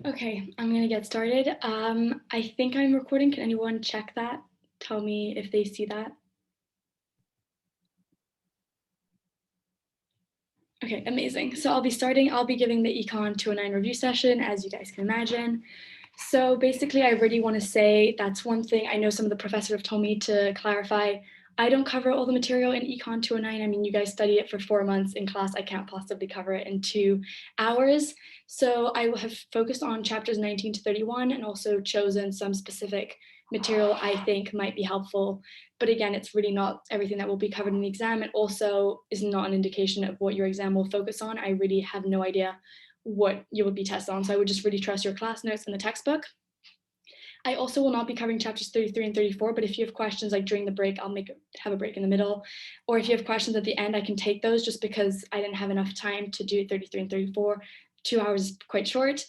Okay, I'm gonna get started. I think I'm recording. Can anyone check that? Tell me if they see that. Okay, amazing. So I'll be giving the Econ 209 review session, as you guys can imagine. So basically, I really want to say that's one thing I know some of the professors have told me to clarify. I don't cover all the material in Econ 209. I mean, you guys study it for 4 months in class. I can't possibly cover it in 2 hours. So I will have focused on chapters 19 to 31 and also chosen some specific material I think might be helpful. But again, it's really not everything that will be covered in the exam. It also is not an indication of what your exam will focus on. I really have no idea what you will be tested on. So I would just really trust your class notes and the textbook. I also will not be covering chapters 33 and 34, but if you have questions like during the break, I'll have a break in the middle. Or if you have questions at the end, I can take those just because I didn't have enough time to do 33 and 34. 2 hours is quite short.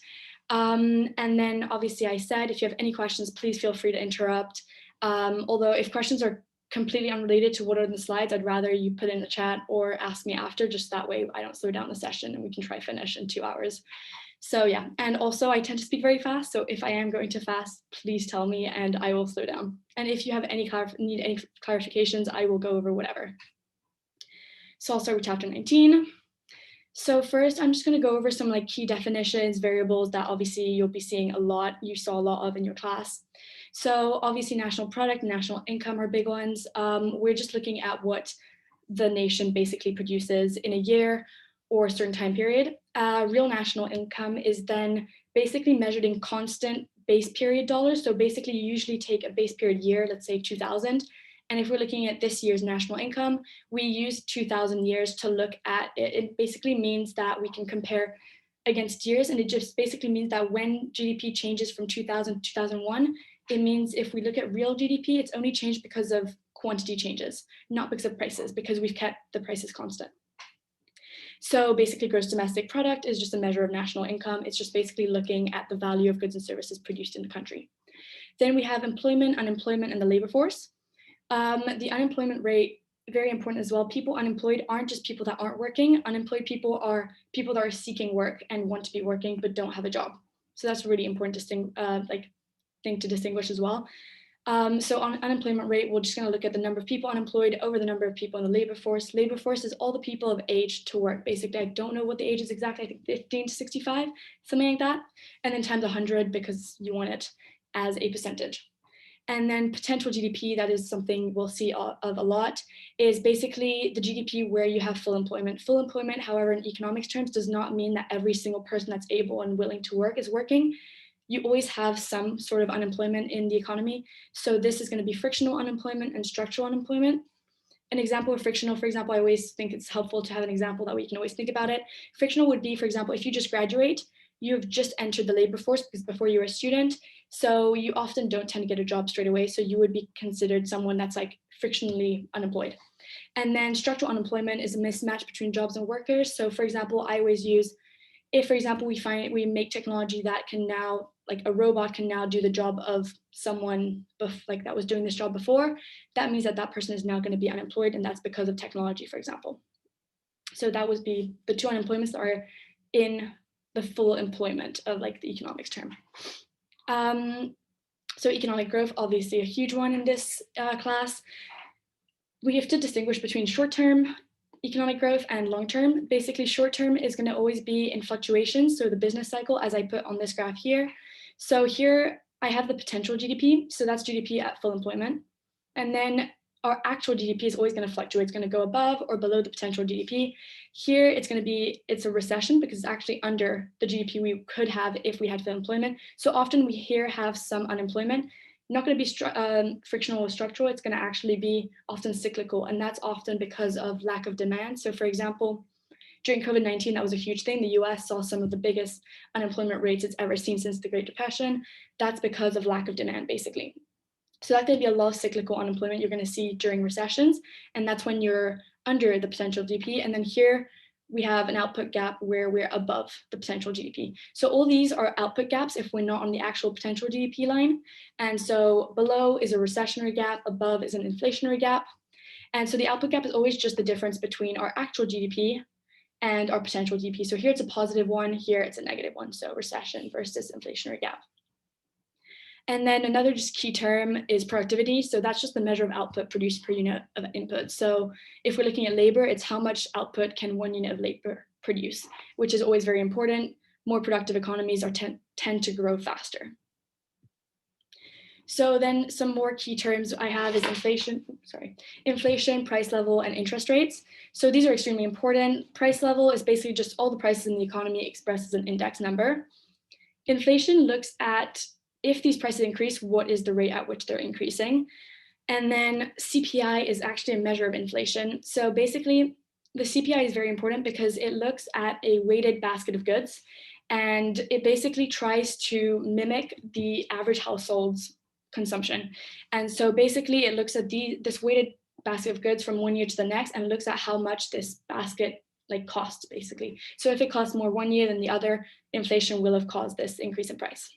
And then obviously I said, if you have any questions, please feel free to interrupt. Although if questions are completely unrelated to what are in the slides, I'd rather you put in the chat or ask me after, just that way I don't slow down the session and we can try finish in 2 hours. So yeah, and also I tend to speak very fast. So if I am going too fast, please tell me and I will slow down. And if you have need any clarifications, I will go over whatever. So I'll start with chapter 19. So first, I'm just going to go over some like key definitions, variables that obviously you'll be seeing a lot. You saw a lot of in your class. So obviously national product, national income are big ones. We're just looking at what the nation basically produces in a year or a certain time period. Real national income is then basically measured in constant base period dollars. So basically you usually take a base period year, let's say 2000. And if we're looking at this year's national income, we use 2000 years to look at it. It basically means that we can compare against years. And it just basically means that when GDP changes from 2000 to 2001, it means if we look at real GDP, it's only changed because of quantity changes, not because of prices, because we've kept the prices constant. So basically gross domestic product is just a measure of national income. It's just basically looking at the value of goods and services produced in the country. Then we have employment, unemployment, and the labor force. The unemployment rate, very important as well. People unemployed aren't just people that aren't working. Unemployed people are people that are seeking work and want to be working but don't have a job. So that's a really important thing to distinguish as well. So on unemployment rate, we're just going to look at the number of people unemployed over the number of people in the labor force. Labor force is all the people of age to work. Basically, I don't know what the age is exactly. I think 15 to 65, something like that. And then times 100 because you want it as a percentage. And then potential GDP, that is something we'll see of a lot, is basically the GDP where you have full employment. Full employment, however, in economics terms, does not mean that every single person that's able and willing to work is working. You always have some sort of unemployment in the economy. So this is going to be frictional unemployment and structural unemployment. An example of frictional, for example, I always think it's helpful to have an example that we can always think about it. Frictional would be, for example, if you just graduate, you've just entered the labor force because before you were a student. So you often don't tend to get a job straight away. So you would be considered someone that's like frictionally unemployed. And then structural unemployment is a mismatch between jobs and workers. So for example, I always use, if for example, we make technology that can now, like a robot can now do the job of someone like that was doing this job before, that means that that person is now going to be unemployed, and that's because of technology, for example. So that would be the two unemployments that are in the full employment of like the economics term. So economic growth, obviously a huge one in this class. We have to distinguish between short-term economic growth and long-term. Basically, short-term is going to always be in fluctuations. So the business cycle, as I put on this graph here. So here I have the potential GDP. So that's GDP at full employment. And then our actual GDP is always going to fluctuate. It's going to go above or below the potential GDP. Here it's a recession because it's actually under the GDP we could have if we had full employment. So often we here have some unemployment. Not going to be frictional or structural. It's going to actually be often cyclical, and that's often because of lack of demand. So for example, during COVID-19, that was a huge thing. The US saw some of the biggest unemployment rates it's ever seen since the Great Depression. That's because of lack of demand, basically. So that's going to be a lot of cyclical unemployment you're going to see during recessions, and that's when you're under the potential GDP. And then here we have an output gap where we're above the potential GDP. So all these are output gaps if we're not on the actual potential GDP line. And so below is a recessionary gap, above is an inflationary gap. And so the output gap is always just the difference between our actual GDP and our potential GDP. So here it's a positive one, here it's a negative one. So recession versus inflationary gap. And then another just key term is productivity. So that's just the measure of output produced per unit of input. So if we're looking at labor, it's how much output can 1 unit of labor produce, which is always very important. More productive economies tend to grow faster. So then some more key terms I have is inflation, price level, and interest rates. So these are extremely important. Price level is basically just all the prices in the economy expressed as an index number. Inflation looks at if these prices increase, what is the rate at which they're increasing? And then CPI is actually a measure of inflation. So basically, the CPI is very important because it looks at a weighted basket of goods, and it basically tries to mimic the average household's consumption. And so basically, it looks at this weighted basket of goods from 1 year to the next, and looks at how much this basket costs, basically. So if it costs more 1 year than the other, inflation will have caused this increase in price.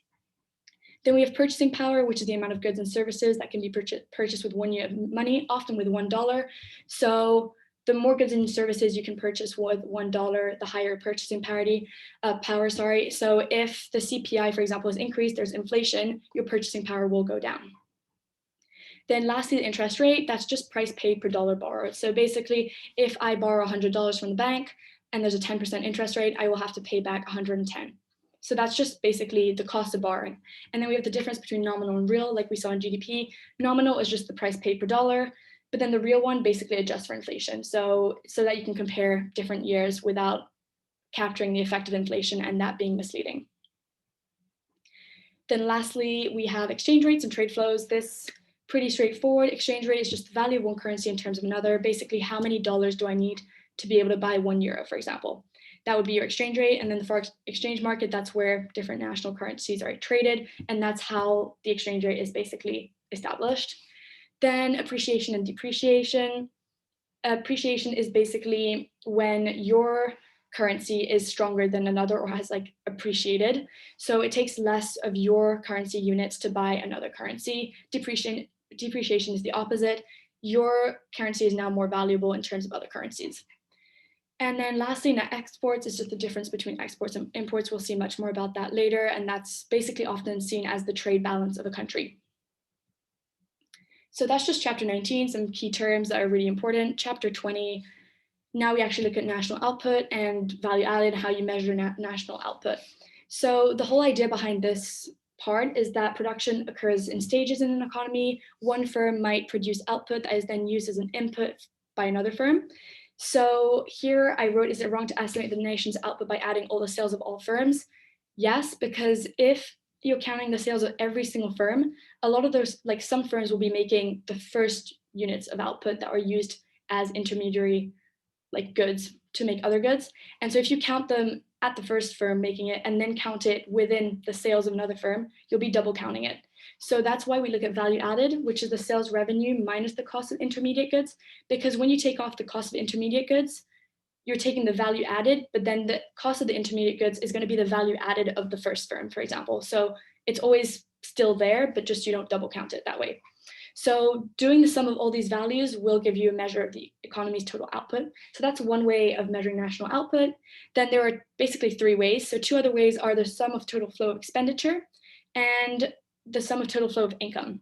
Then we have purchasing power, which is the amount of goods and services that can be purchased with 1 unit of money, often with $1. So the more goods and services you can purchase with $1, the higher purchasing power. So if the CPI, for example, is increased, there's inflation, your purchasing power will go down. Then lastly, the interest rate, that's just price paid per dollar borrowed. So basically, if I borrow $100 from the bank and there's a 10% interest rate, I will have to pay back 110. So that's just basically the cost of borrowing. And then we have the difference between nominal and real, like we saw in GDP. Nominal is just the price paid per dollar, but then the real one basically adjusts for inflation. So that you can compare different years without capturing the effect of inflation and that being misleading. Then lastly, we have exchange rates and trade flows. This pretty straightforward. Exchange rate is just the value of one currency in terms of another. Basically, how many dollars do I need to be able to buy 1 euro, for example? That would be your exchange rate. And then the forex exchange market, that's where different national currencies are traded. And that's how the exchange rate is basically established. Then appreciation and depreciation. Appreciation is basically when your currency is stronger than another or has appreciated. So it takes less of your currency units to buy another currency. Depreciation is the opposite. Your currency is now more valuable in terms of other currencies. And then lastly, net exports is just the difference between exports and imports. We'll see much more about that later. And that's basically often seen as the trade balance of a country. So that's just chapter 19, some key terms that are really important. Chapter 20, now we actually look at national output and value added, how you measure national output. So the whole idea behind this part is that production occurs in stages in an economy. One firm might produce output that is then used as an input by another firm. So here I wrote, is it wrong to estimate the nation's output by adding all the sales of all firms? Yes, because if you're counting the sales of every single firm, a lot of those, some firms will be making the first units of output that are used as intermediary goods to make other goods. And so if you count them at the first firm making it and then count it within the sales of another firm, you'll be double counting it. So that's why we look at value added, which is the sales revenue minus the cost of intermediate goods, because when you take off the cost of intermediate goods, you're taking the value added, but then the cost of the intermediate goods is going to be the value added of the first firm, for example. So it's always still there, but just you don't double count it that way. So doing the sum of all these values will give you a measure of the economy's total output. So that's one way of measuring national output. Then there are basically 3 ways. So 2 other ways are the sum of total flow of expenditure and the sum of total flow of income.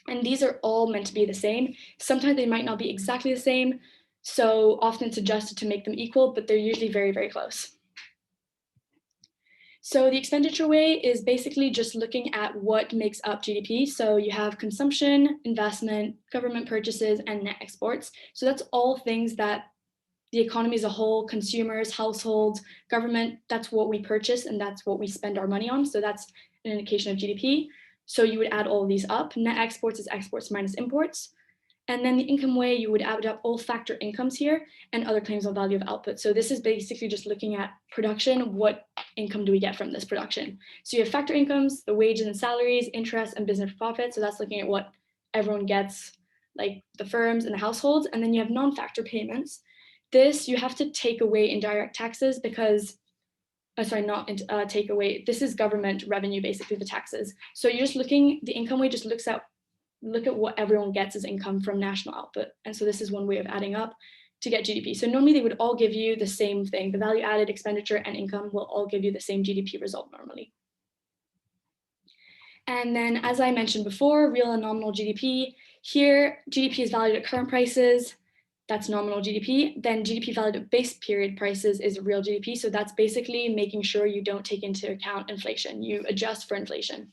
And these are all meant to be the same. Sometimes they might not be exactly the same. So often it's adjusted to make them equal, but they're usually very, very close. So the expenditure way is basically just looking at what makes up GDP. So you have consumption, investment, government purchases, and net exports. So that's all things that the economy as a whole, consumers, households, government, that's what we purchase and that's what we spend our money on. So that's an indication of GDP. So you would add all of these up. Net exports is exports minus imports. And then the income way, you would add up all factor incomes here and other claims on value of output. So this is basically just looking at production. What income do we get from this production? So you have factor incomes, the wages and salaries, interest, and business profit. So that's looking at what everyone gets, like the firms and the households. And then you have non-factor payments. This you have to take away indirect taxes because, take away. This is government revenue, basically the taxes. So you're just looking, the income way just look at what everyone gets as income from national output. And so this is one way of adding up. to get GDP. So normally they would all give you the same thing. The value added, expenditure, and income will all give you the same GDP result normally. And then, as I mentioned before, real and nominal GDP. Here, GDP is valued at current prices. That's nominal GDP. Then GDP valued at base period prices is real GDP. So that's basically making sure you don't take into account inflation. You adjust for inflation.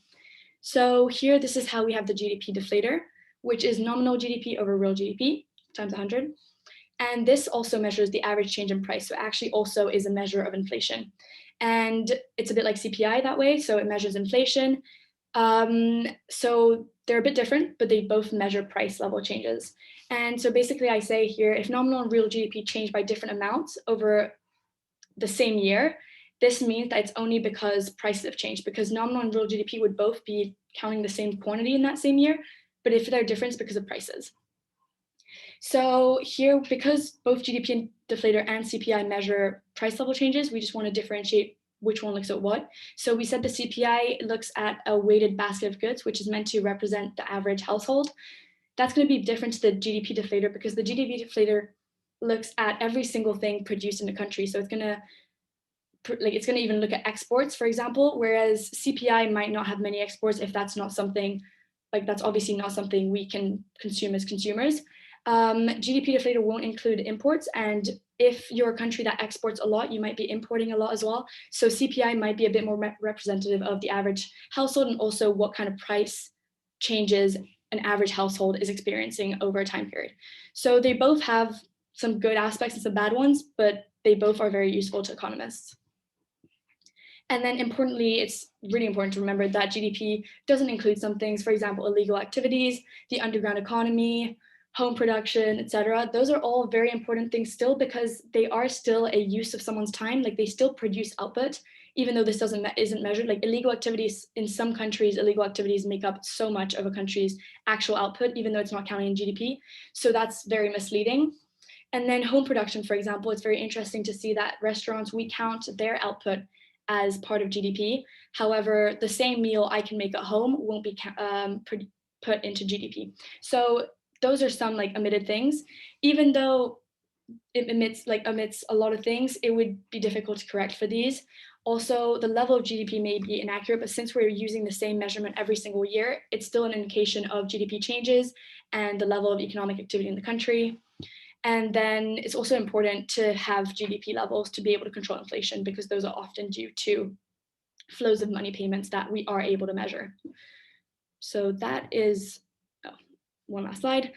So here, this is how we have the GDP deflator, which is nominal GDP over real GDP times 100. And this also measures the average change in price. So it actually also is a measure of inflation. And it's a bit like CPI that way. So it measures inflation. So they're a bit different, but they both measure price level changes. And so basically I say here, if nominal and real GDP change by different amounts over the same year, this means that it's only because prices have changed, because nominal and real GDP would both be counting the same quantity in that same year, but if they're different, it's because of prices. So here, because both GDP deflator and CPI measure price level changes, we just want to differentiate which one looks at what. So we said the CPI looks at a weighted basket of goods, which is meant to represent the average household. That's going to be different to the GDP deflator because the GDP deflator looks at every single thing produced in the country. So it's going to even look at exports, for example, whereas CPI might not have many exports if that's not something, that's obviously not something we can consume as consumers. GDP deflator won't include imports, and if you're a country that exports a lot, you might be importing a lot as well. So CPI might be a bit more representative of the average household and also what kind of price changes an average household is experiencing over a time period. So they both have some good aspects and some bad ones, but they both are very useful to economists. And then importantly, it's really important to remember that GDP doesn't include some things, for example, illegal activities, the underground economy, home production, etc. Those are all very important things still because they are still a use of someone's time. They still produce output, even though this isn't measured. Illegal activities in some countries, illegal activities make up so much of a country's actual output, even though it's not counting in GDP. So that's very misleading. And then home production, for example, it's very interesting to see that restaurants, we count their output as part of GDP. However, the same meal I can make at home won't be put into GDP. So those are some omitted things. Even though it omits a lot of things, it would be difficult to correct for these. Also, the level of GDP may be inaccurate, but since we're using the same measurement every single year, it's still an indication of GDP changes and the level of economic activity in the country. And then it's also important to have GDP levels to be able to control inflation because those are often due to flows of money payments that we are able to measure. So that is one last slide.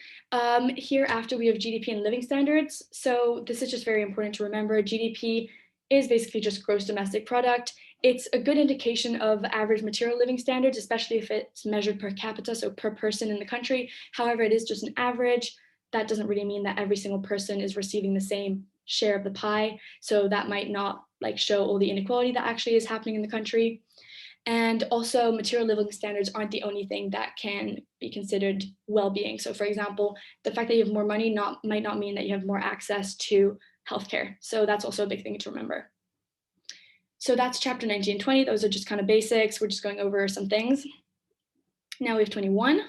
Here after we have GDP and living standards. So this is just very important to remember. GDP is basically just gross domestic product. It's a good indication of average material living standards, especially if it's measured per capita, so per person in the country. However, it is just an average. That doesn't really mean that every single person is receiving the same share of the pie. So that might not show all the inequality that actually is happening in the country. And also material living standards aren't the only thing that can be considered well-being. So for example, the fact that you have more money might not mean that you have more access to healthcare. So that's also a big thing to remember. So that's chapter 19 and 20. Those are just kind of basics. We're just going over some things. Now we have 21.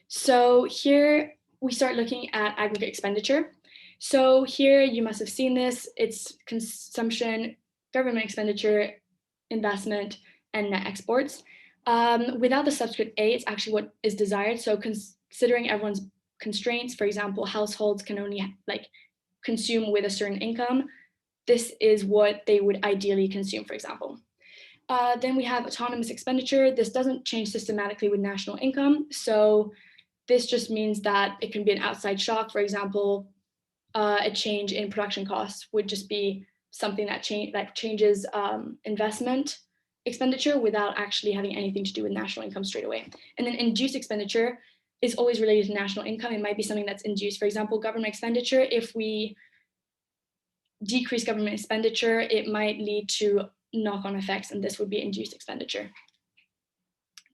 So here we start looking at aggregate expenditure. So here you must have seen this. It's consumption, government expenditure, investment, and net exports. Without the subscript A, it's actually what is desired. So considering everyone's constraints, for example, households can only consume with a certain income. This is what they would ideally consume, for example. Then we have autonomous expenditure. This doesn't change systematically with national income. So this just means that it can be an outside shock. For example, a change in production costs would just be something that changes investment expenditure without actually having anything to do with national income straight away. And then induced expenditure is always related to national income. It might be something that's induced. For example, government expenditure, if we decrease government expenditure, it might lead to knock-on effects, and this would be induced expenditure.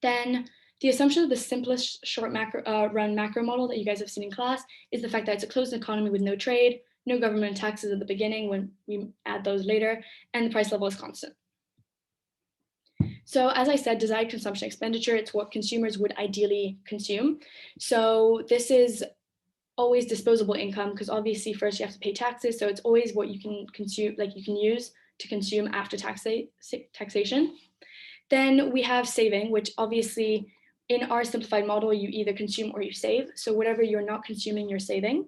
Then the assumption of the simplest short run macro model that you guys have seen in class is the fact that it's a closed economy with no trade, no government taxes at the beginning when we add those later, and the price level is constant. So as I said, desired consumption expenditure, it's what consumers would ideally consume. So this is always disposable income, because obviously first you have to pay taxes, so it's always what you can consume, like you can use to consume after taxation. Then we have saving, which obviously in our simplified model, you either consume or you save. So whatever you're not consuming, you're saving.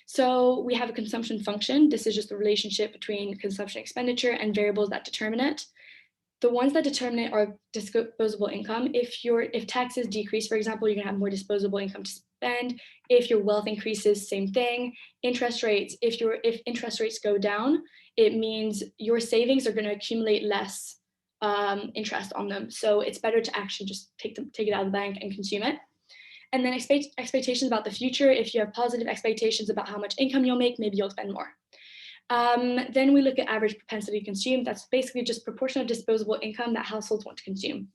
So we have a consumption function. This is just the relationship between consumption expenditure and variables that determine it. The ones that determine it are disposable income. If taxes decrease, for example, you're gonna have more disposable income to spend. If your wealth increases, same thing. Interest rates, if interest rates go down, it means your savings are gonna accumulate less interest on them. So it's better to actually just take it out of the bank and consume it. And then expectations about the future. If you have positive expectations about how much income you'll make, maybe you'll spend more. Then we look at average propensity to consume. That's basically just proportion of disposable income that households want to consume.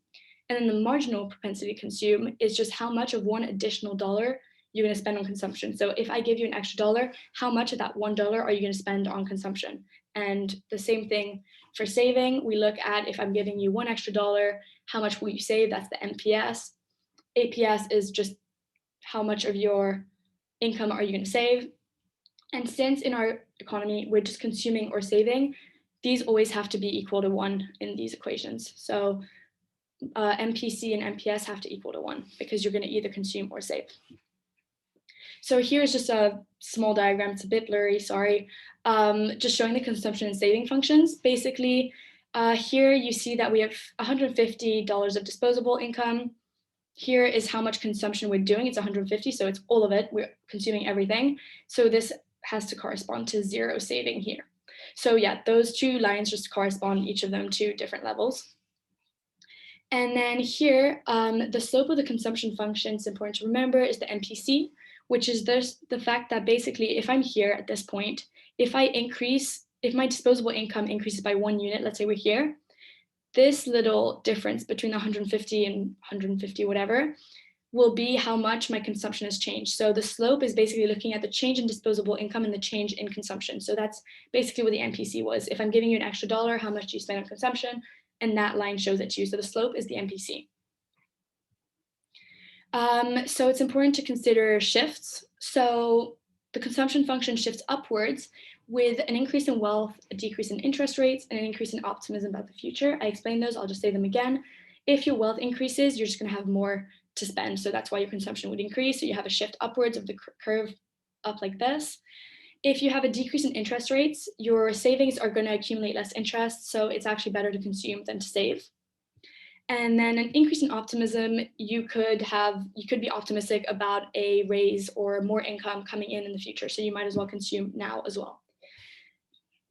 And then the marginal propensity to consume is just how much of one additional dollar you're going to spend on consumption. So if I give you an extra dollar, how much of that $1 are you going to spend on consumption? And the same thing for saving. We look at, if I'm giving you $1 extra, how much will you save? That's the MPS. APS is just how much of your income are you going to save? And since in our economy, we're just consuming or saving, these always have to be equal to 1 in these equations. So MPC and MPS have to equal to 1 because you're going to either consume or save. So here's just a small diagram. It's a bit blurry, sorry. Just showing the consumption and saving functions. Basically, here you see that we have $150 of disposable income. Here is how much consumption we're doing. It's 150, so it's all of it. We're consuming everything. So this has to correspond to 0 saving here. So yeah, those two lines just correspond, each of them, to different levels. And then here, the slope of the consumption function, it's important to remember, is the MPC, which is the fact that basically if I'm here at this point, if my disposable income increases by 1 unit, let's say we're here, this little difference between 150 and 150 whatever will be how much my consumption has changed. So the slope is basically looking at the change in disposable income and the change in consumption. So that's basically what the MPC was. If I'm giving you an extra dollar, how much do you spend on consumption? And that line shows it to you. So the slope is the MPC. So it's important to consider shifts. So the consumption function shifts upwards with an increase in wealth, a decrease in interest rates, and an increase in optimism about the future. I explained those, I'll just say them again. If your wealth increases, you're just gonna have more to spend. So that's why your consumption would increase. So you have a shift upwards of the curve up like this. If you have a decrease in interest rates, your savings are gonna accumulate less interest. So it's actually better to consume than to save. And then an increase in optimism, you could be optimistic about a raise or more income coming in the future. So you might as well consume now as well.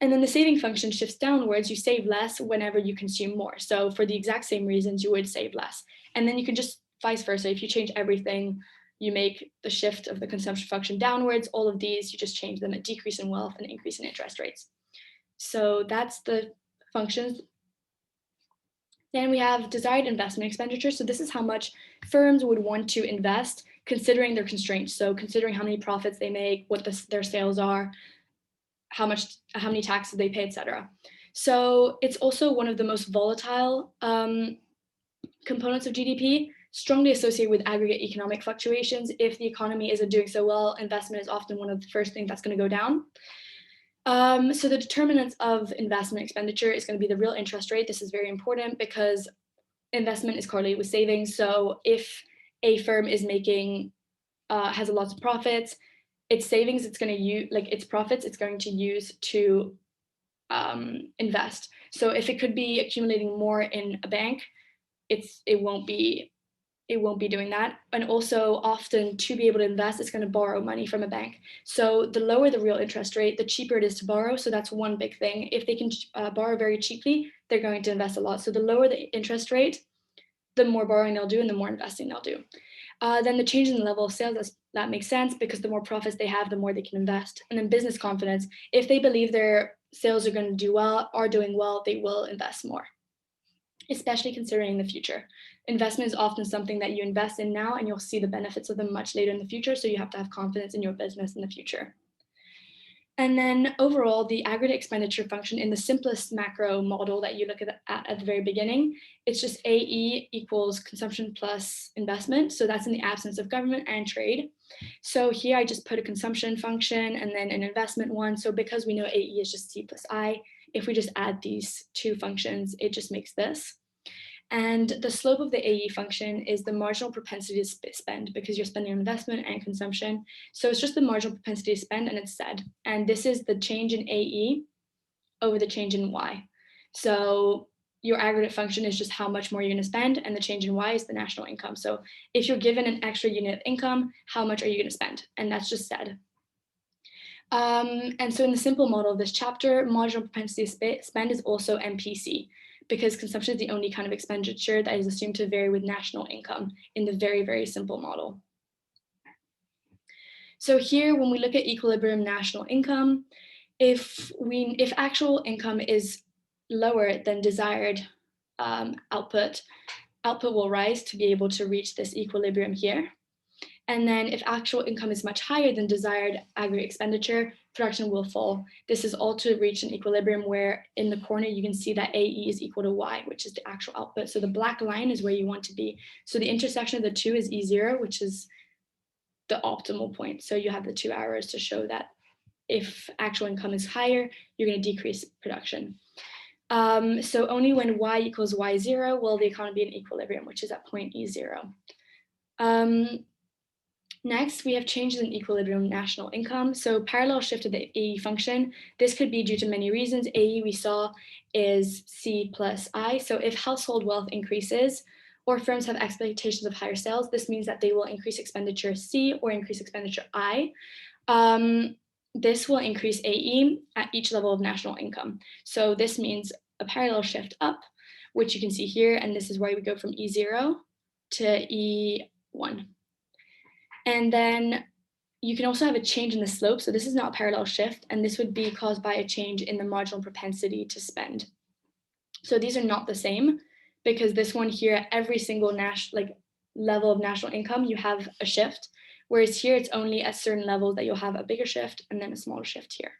And then the saving function shifts downwards. You save less whenever you consume more. So for the exact same reasons, you would save less. And then you can just vice versa. If you change everything, you make the shift of the consumption function downwards. All of these, you just change them, a decrease in wealth and an increase in interest rates. So that's the functions. Then we have desired investment expenditure. So this is how much firms would want to invest considering their constraints. So considering how many profits they make, what their sales are, how many taxes they pay, etc. So it's also one of the most volatile components of GDP, strongly associated with aggregate economic fluctuations. If the economy isn't doing so well, investment is often one of the first things that's going to go down. So the determinants of investment expenditure is going to be the real interest rate. This is very important because investment is correlated with savings. So if a firm is making, has lots of profits, its savings, it's going to use, like its profits, it's going to use to invest. So if it could be accumulating more in a bank, it won't be doing that. And also often to be able to invest, it's going to borrow money from a bank. So the lower the real interest rate, the cheaper it is to borrow. So that's one big thing. If they can borrow very cheaply, they're going to invest a lot. So the lower the interest rate, the more borrowing they'll do and the more investing they'll do. Then the change in the level of sales, that makes sense because the more profits they have, the more they can invest. And then business confidence, if they believe their sales are going to do well, are doing well, they will invest more, especially considering the future. Investment is often something that you invest in now and you'll see the benefits of them much later in the future. So you have to have confidence in your business in the future. And then overall, the aggregate expenditure function in the simplest macro model that you look at the very beginning, it's just AE equals consumption plus investment. So that's in the absence of government and trade. So here I just put a consumption function and then an investment one. So because we know AE is just C plus I, if we just add these two functions, it just makes this. And the slope of the AE function is the marginal propensity to spend, because you're spending on investment and consumption. So it's just the marginal propensity to spend, and it's Z. And this is the change in AE over the change in Y. So your aggregate function is just how much more you're going to spend, and the change in Y is the national income. So if you're given an extra unit of income, how much are you going to spend? And that's just Z. And so in the simple model of this chapter, marginal propensity to spend is also MPC, because consumption is the only kind of expenditure that is assumed to vary with national income in the very, very simple model. So here, when we look at equilibrium national income, if actual income is lower than desired output will rise to be able to reach this equilibrium here. And then if actual income is much higher than desired aggregate expenditure, production will fall. This is all to reach an equilibrium where in the corner you can see that AE is equal to Y, which is the actual output. So the black line is where you want to be. So the intersection of the two is E0, which is the optimal point. So you have the 2 arrows to show that if actual income is higher, you're going to decrease production. So only when Y equals Y0 will the economy be in equilibrium, which is at point E0. Next, we have changes in equilibrium national income. So parallel shift of the AE function. This could be due to many reasons. AE we saw is C plus I. So if household wealth increases or firms have expectations of higher sales, this means that they will increase expenditure C or increase expenditure I. This will increase AE at each level of national income. So this means a parallel shift up, which you can see here. And this is why we go from E0 to E1. And then you can also have a change in the slope. So this is not a parallel shift, and this would be caused by a change in the marginal propensity to spend. So these are not the same, because this one here at every single level of national income, you have a shift, whereas here it's only at certain levels that you'll have a bigger shift and then a smaller shift here.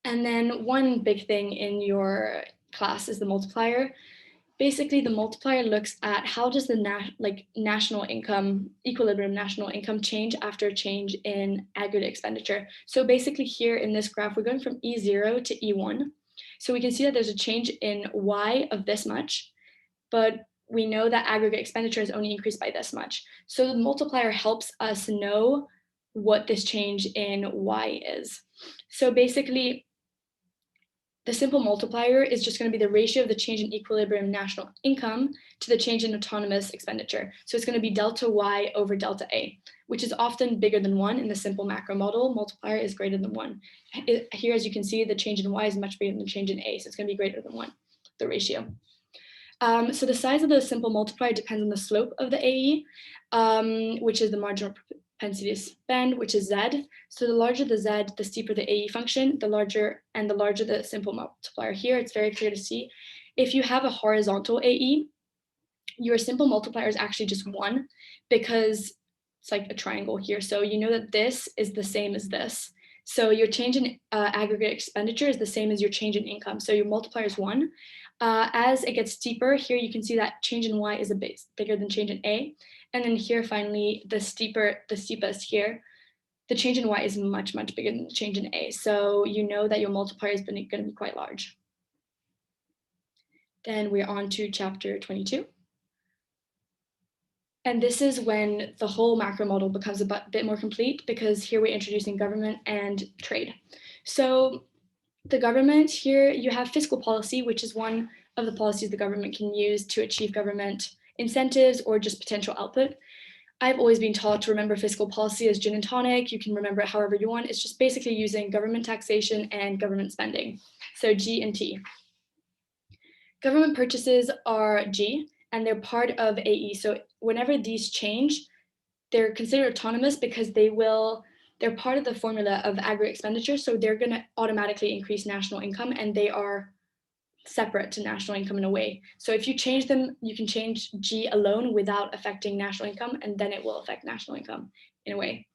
And then one big thing in your class is the multiplier. Basically, the multiplier looks at how does the national income, equilibrium national income change after a change in aggregate expenditure. So basically here in this graph, we're going from E0 to E1. So we can see that there's a change in Y of this much, but we know that aggregate expenditure is only increased by this much. So the multiplier helps us know what this change in Y is. So basically, the simple multiplier is just going to be the ratio of the change in equilibrium national income to the change in autonomous expenditure. So it's going to be delta Y over delta A, which is often bigger than 1 in the simple macro model. Multiplier is greater than 1. Here, as you can see, the change in Y is much bigger than the change in A, so it's going to be greater than 1, the ratio. So the size of the simple multiplier depends on the slope of the AE, which is the marginal propensity to spend, which is Z. So the larger the Z, the steeper the AE function, the larger the simple multiplier. Here, it's very clear to see. If you have a horizontal AE, your simple multiplier is actually just 1, because it's like a triangle here. So you know that this is the same as this. So your change in aggregate expenditure is the same as your change in income. So your multiplier is 1. As it gets steeper, here you can see that change in Y is a bit bigger than change in A. And then here, finally, the steepest here, the change in Y is much, much bigger than the change in A. So you know that your multiplier is going to be quite large. Then we're on to chapter 22. And this is when the whole macro model becomes a bit more complete, because here we're introducing government and trade. So the government, here you have fiscal policy, which is one of the policies the government can use to achieve government incentives or just potential output. I've always been taught to remember fiscal policy as gin and tonic. You can remember it however you want. It's just basically using government taxation and government spending. So G and T. Government purchases are G, and they're part of AE. So whenever these change, they're considered autonomous because they're part of the formula of aggregate expenditure. So they're going to automatically increase national income, and they are separate to national income in a way. So if you change them, you can change G alone without affecting national income, and then it will affect national income in a way.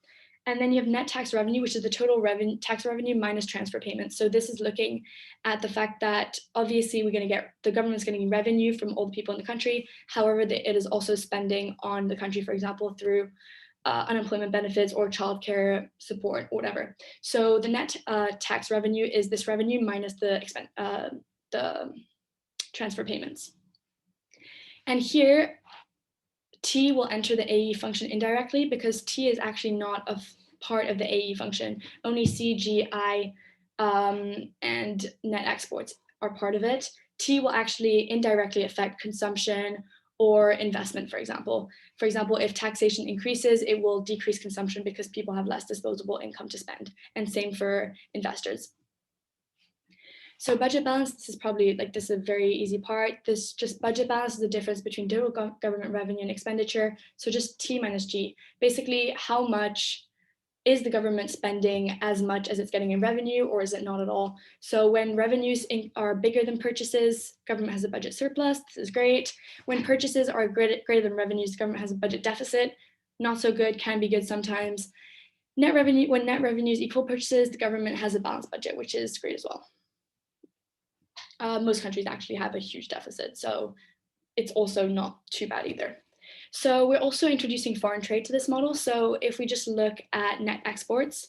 And then you have net tax revenue, which is the total tax revenue minus transfer payments. So this is looking at the fact that obviously the government's getting revenue from all the people in the country. However, it is also spending on the country, for example, through unemployment benefits or childcare support or whatever. So the net tax revenue is this revenue minus the transfer payments. And here, T will enter the AE function indirectly because T is actually not a part of the AE function. Only C, G, I, and net exports are part of it. T will actually indirectly affect consumption or investment, for example. For example, if taxation increases, it will decrease consumption because people have less disposable income to spend, and same for investors. So budget balance, this is a very easy part. This just budget balance is the difference between total government revenue and expenditure. So just T minus G, basically how much is the government spending as much as it's getting in revenue, or is it not at all? So when revenues are bigger than purchases, government has a budget surplus, this is great. When purchases are greater than revenues, government has a budget deficit, not so good, can be good sometimes. When net revenues equal purchases, the government has a balanced budget, which is great as well. Most countries actually have a huge deficit, so it's also not too bad either. So we're also introducing foreign trade to this model. So if we just look at net exports,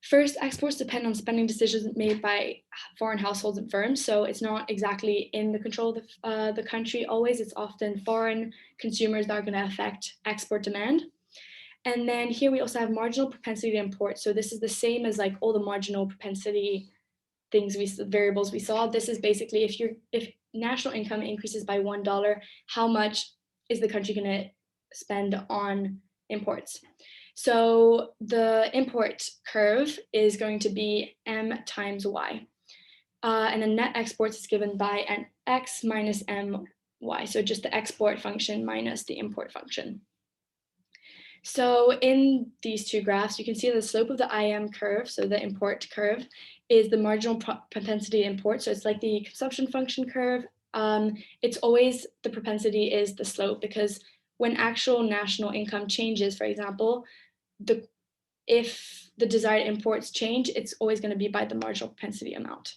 first, exports depend on spending decisions made by foreign households and firms. So it's not exactly in the control of the country always. It's often foreign consumers that are going to affect export demand. And then here we also have marginal propensity to import. So this is the same as like all the marginal propensity variables we saw. This is basically if national income increases by $1, how much is the country going to spend on imports? So the import curve is going to be M times Y. And then net exports is given by an X minus MY. So just the export function minus the import function. So in these two graphs, you can see the slope of the IM curve, so the import curve, is the marginal propensity to import. So it's like the consumption function curve. It's always the propensity is the slope, because when actual national income changes, for example, if the desired imports change, it's always going to be by the marginal propensity amount.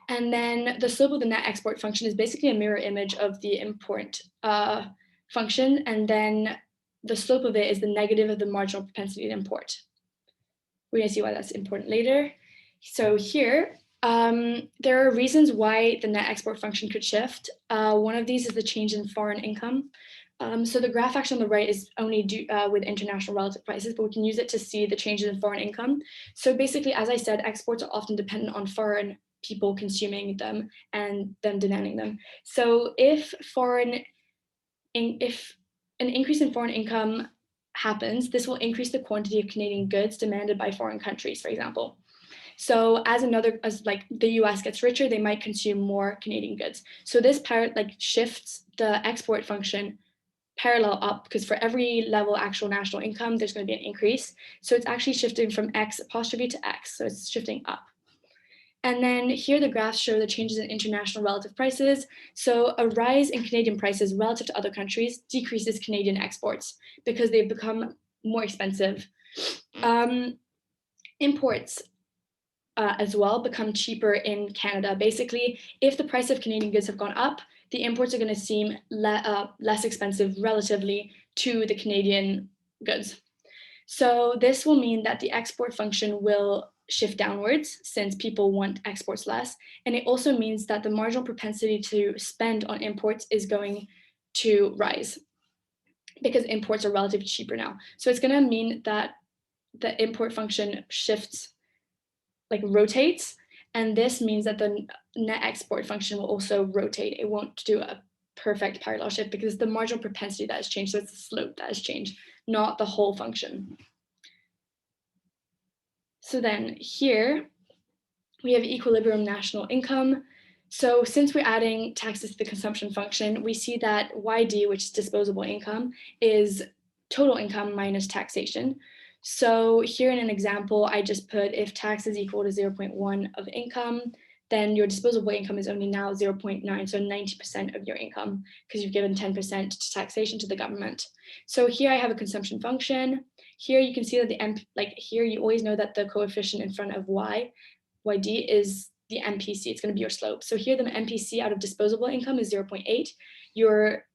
And then the slope of the net export function is basically a mirror image of the import function, and then the slope of it is the negative of the marginal propensity to import. We're going to see why that's important later. So here, there are reasons why the net export function could shift. One of these is the change in foreign income. So the graph actually on the right is only with international relative prices, but we can use it to see the changes in foreign income. So basically, as I said, exports are often dependent on foreign people consuming them and them demanding them. So if an increase in foreign income happens, this will increase the quantity of Canadian goods demanded by foreign countries, for example. So as like the US gets richer, they might consume more Canadian goods. So this shifts the export function parallel up, because for every level actual national income, there's going to be an increase. So it's actually shifting from X apostrophe to X. So it's shifting up. And then here the graphs show the changes in international relative prices. So a rise in Canadian prices relative to other countries decreases Canadian exports because they've become more expensive. Imports as well become cheaper in Canada. Basically, if the price of Canadian goods have gone up, the imports are going to seem less expensive relatively to the Canadian goods. So this will mean that the export function will shift downwards since people want exports less. And it also means that the marginal propensity to spend on imports is going to rise because imports are relatively cheaper now. So it's going to mean that the import function shifts, rotates. And this means that the net export function will also rotate. It won't do a perfect parallel shift because the marginal propensity that has changed. So it's the slope that has changed, not the whole function. So then here we have equilibrium national income. So since we're adding taxes to the consumption function, we see that YD, which is disposable income, is total income minus taxation. So here in an example, I just put if tax is equal to 0.1 of income, then your disposable income is only now 0.9, so 90% of your income, because you've given 10% to taxation to the government. So here I have a consumption function. Here you can see that here you always know that the coefficient in front of YD is the MPC. It's going to be your slope. So here the MPC out of disposable income is 0.8. Your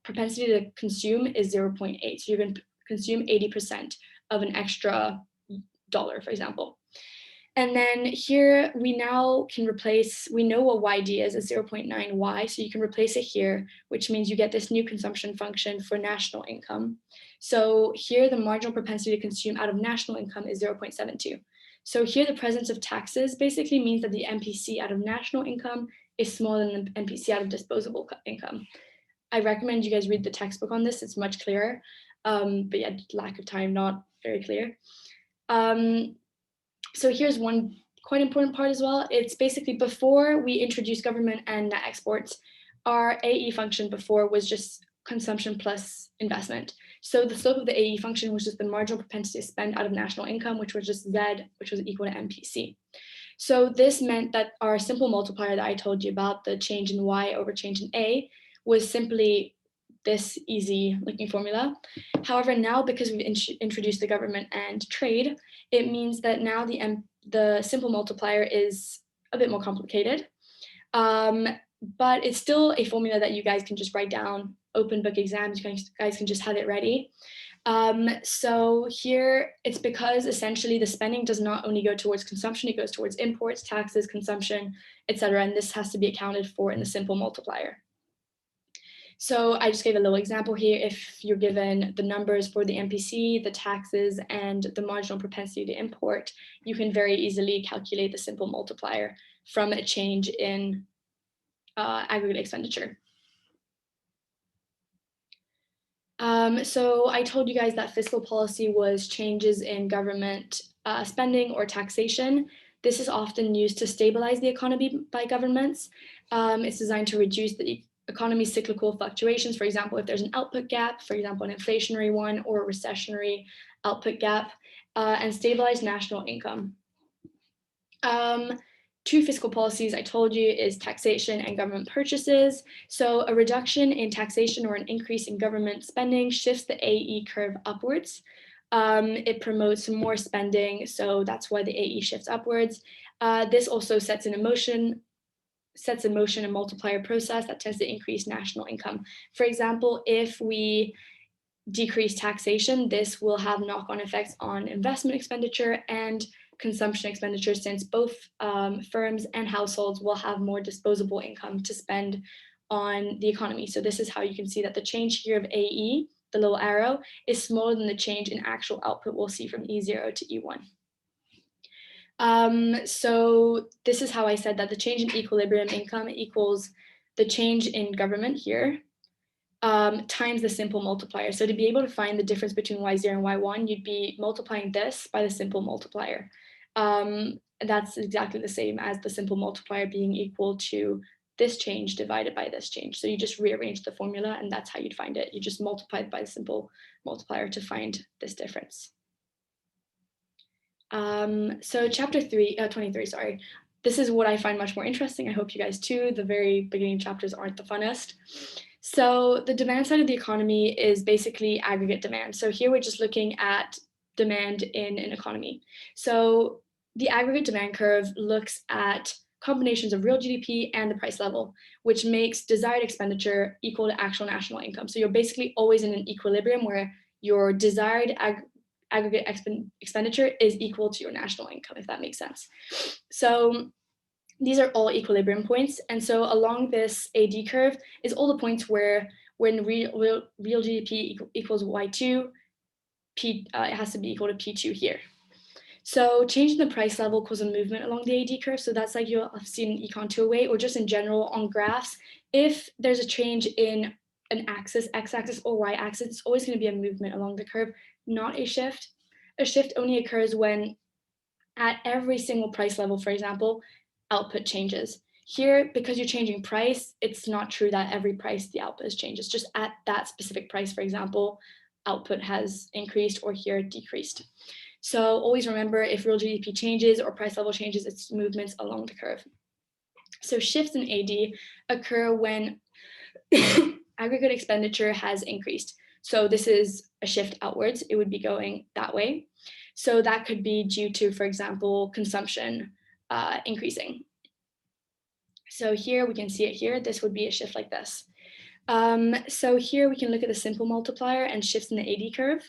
propensity to consume is 0.8. So you're going to consume 80% of an extra dollar, for example. And then here we now can replace, we know what YD is 0.9Y, so you can replace it here, which means you get this new consumption function for national income. So here the marginal propensity to consume out of national income is 0.72. So here the presence of taxes basically means that the MPC out of national income is smaller than the MPC out of disposable income. I recommend you guys read the textbook on this, it's much clearer. But yeah, lack of time, not very clear. So here's one quite important part as well. It's basically before we introduced government and net exports, our AE function before was just consumption plus investment. So the slope of the AE function was just the marginal propensity to spend out of national income, which was just Z, which was equal to MPC. So this meant that our simple multiplier that I told you about, the change in Y over change in A, was simply this easy looking formula. However, now because we've introduced the government and trade, it means that now the simple multiplier is a bit more complicated. But it's still a formula that you guys can just write down, open book exams, you guys can just have it ready. So here it's because essentially the spending does not only go towards consumption, it goes towards imports, taxes, consumption, etc. And this has to be accounted for in the simple multiplier. So I just gave a little example here. If you're given the numbers for the MPC, the taxes, and the marginal propensity to import, you can very easily calculate the simple multiplier from a change in aggregate expenditure. So I told you guys that fiscal policy was changes in government spending or taxation. This is often used to stabilize the economy by governments. It's designed to reduce the economy's cyclical fluctuations. For example, if there's an output gap, for example, an inflationary one or a recessionary output gap, and stabilize national income. Two fiscal policies I told you is taxation and government purchases. So a reduction in taxation or an increase in government spending shifts the AE curve upwards. It promotes more spending, so that's why the AE shifts upwards. This also sets in motion a multiplier process that tends to increase national income. For example, if we decrease taxation, this will have knock-on effects on investment expenditure and consumption expenditure, since both firms and households will have more disposable income to spend on the economy. So this is how you can see that the change here of AE, the little arrow, is smaller than the change in actual output we'll see from E0 to E1. So this is how I said that the change in equilibrium income equals the change in government here times the simple multiplier. So to be able to find the difference between Y0 and Y1, you'd be multiplying this by the simple multiplier. That's exactly the same as the simple multiplier being equal to this change divided by this change. So you just rearrange the formula and that's how you'd find it. You just multiply it by the simple multiplier to find this difference. So chapter 23, sorry. This is what I find much more interesting. I hope you guys too. The very beginning chapters aren't the funnest. So the demand side of the economy is basically aggregate demand. So here we're just looking at demand in an economy. So the aggregate demand curve looks at combinations of real GDP and the price level, which makes desired expenditure equal to actual national income. So you're basically always in an equilibrium where your desired aggregate expenditure is equal to your national income, if that makes sense. So these are all equilibrium points. And so along this AD curve is all the points where when real GDP equals Y2, it has to be equal to P2 here. So changing the price level causes a movement along the AD curve. So that's like you'll have seen in ECON 208 or just in general on graphs. If there's a change in an axis, x-axis or y-axis, it's always going to be a movement along the curve, not a shift. A shift only occurs when at every single price level, for example, output changes. Here, because you're changing price, it's not true that every price the output changes. Just at that specific price, for example, output has increased or here decreased. So always remember, if real GDP changes or price level changes, it's movements along the curve. So shifts in AD occur when aggregate expenditure has increased. So this is a shift outwards. It would be going that way. So that could be due to, for example, consumption increasing. So here we can see it here. This would be a shift like this. So here we can look at the simple multiplier and shifts in the AD curve.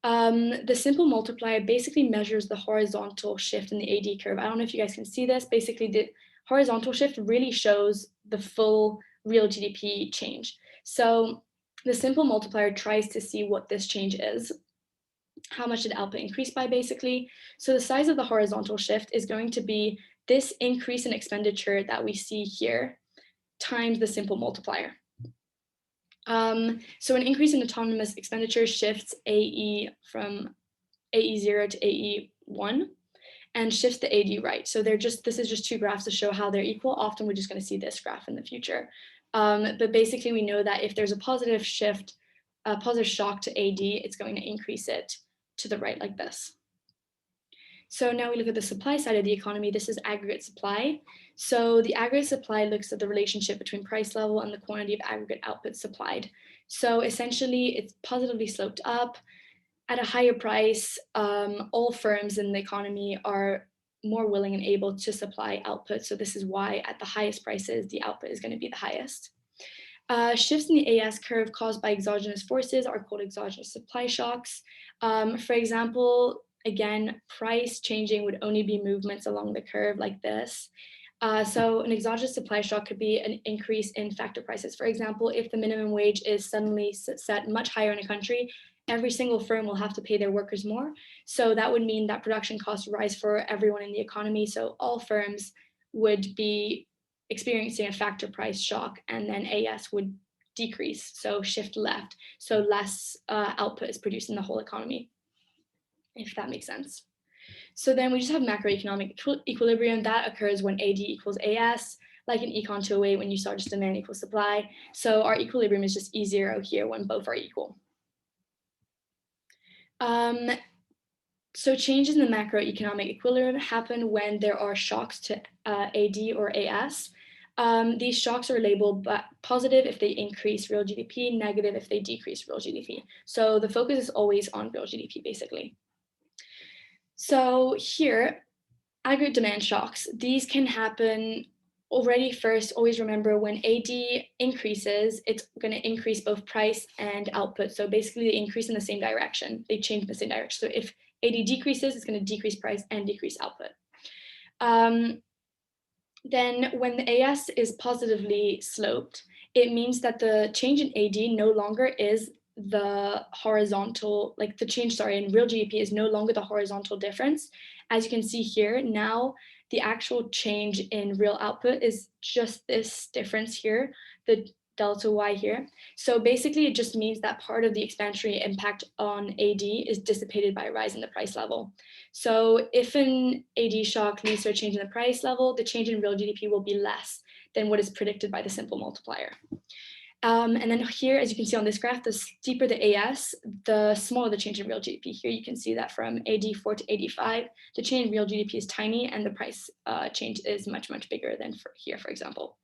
The simple multiplier basically measures the horizontal shift in the AD curve. I don't know if you guys can see this. Basically, the horizontal shift really shows the full real GDP change. So the simple multiplier tries to see what this change is. How much did output increase by, basically? So the size of the horizontal shift is going to be this increase in expenditure that we see here times the simple multiplier. So an increase in autonomous expenditure shifts AE from AE0 to AE1 and shifts the AD right. So this is just two graphs to show how they're equal. Often we're just going to see this graph in the future. But basically we know that if there's a positive shift, a positive shock to AD, it's going to increase it to the right like this. So now we look at the supply side of the economy. This is aggregate supply. So the aggregate supply looks at the relationship between price level and the quantity of aggregate output supplied. So essentially it's positively sloped up. At a higher price, all firms in the economy are more willing and able to supply output. So this is why at the highest prices, the output is going to be the highest. Shifts in the AS curve caused by exogenous forces are called exogenous supply shocks. For example, again, price changing would only be movements along the curve like this. So an exogenous supply shock could be an increase in factor prices. For example, if the minimum wage is suddenly set much higher in a country, every single firm will have to pay their workers more. So that would mean that production costs rise for everyone in the economy. So all firms would be experiencing a factor price shock, and then AS would decrease, so shift left. So less output is produced in the whole economy, if that makes sense. So then we just have macroeconomic equilibrium. That occurs when AD equals AS, like in Econ 208 when you saw just demand equals supply. So our equilibrium is just E0 here when both are equal. So changes in the macroeconomic equilibrium happen when there are shocks to AD or AS. These shocks are labeled positive if they increase real GDP, negative if they decrease real GDP. So the focus is always on real GDP, basically. So here, aggregate demand shocks. These can happen already. First, always remember when AD increases, it's going to increase both price and output. So basically they increase in the same direction. They change in the same direction. So if AD decreases, it's going to decrease price and decrease output. Then when the AS is positively sloped, it means that the change in AD no longer is the horizontal, like the change, in real GDP is no longer the horizontal difference. As you can see here, now the actual change in real output is just this difference here, the delta Y here. So basically it just means that part of the expansionary impact on AD is dissipated by a rise in the price level. So if an AD shock leads to a change in the price level, the change in real GDP will be less than what is predicted by the simple multiplier. And then here, as you can see on this graph, the steeper the AS, the smaller the change in real GDP. Here you can see that from AD4 to AD5, the change in real GDP is tiny and the price change is much, much bigger than here, for example.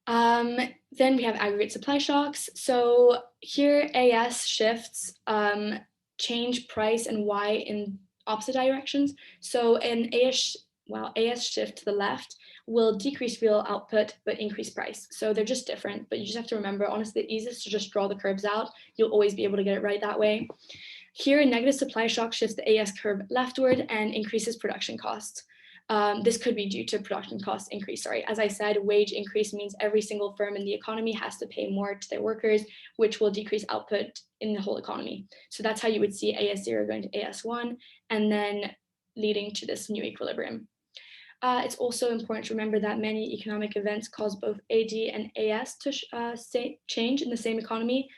Then we have aggregate supply shocks. So here AS shifts change price and Y in opposite directions. So an AS shift to the left will decrease real output but increase price. So they're just different, but you just have to remember, honestly, the easiest to just draw the curves out. You'll always be able to get it right that way. Here, a negative supply shock shifts the AS curve leftward and increases production costs. This could be due to production cost increase. As I said, wage increase means every single firm in the economy has to pay more to their workers, which will decrease output in the whole economy. So that's how you would see AS0 going to AS1 and then leading to this new equilibrium. It's also important to remember that many economic events cause both AD and AS to change in the same economy.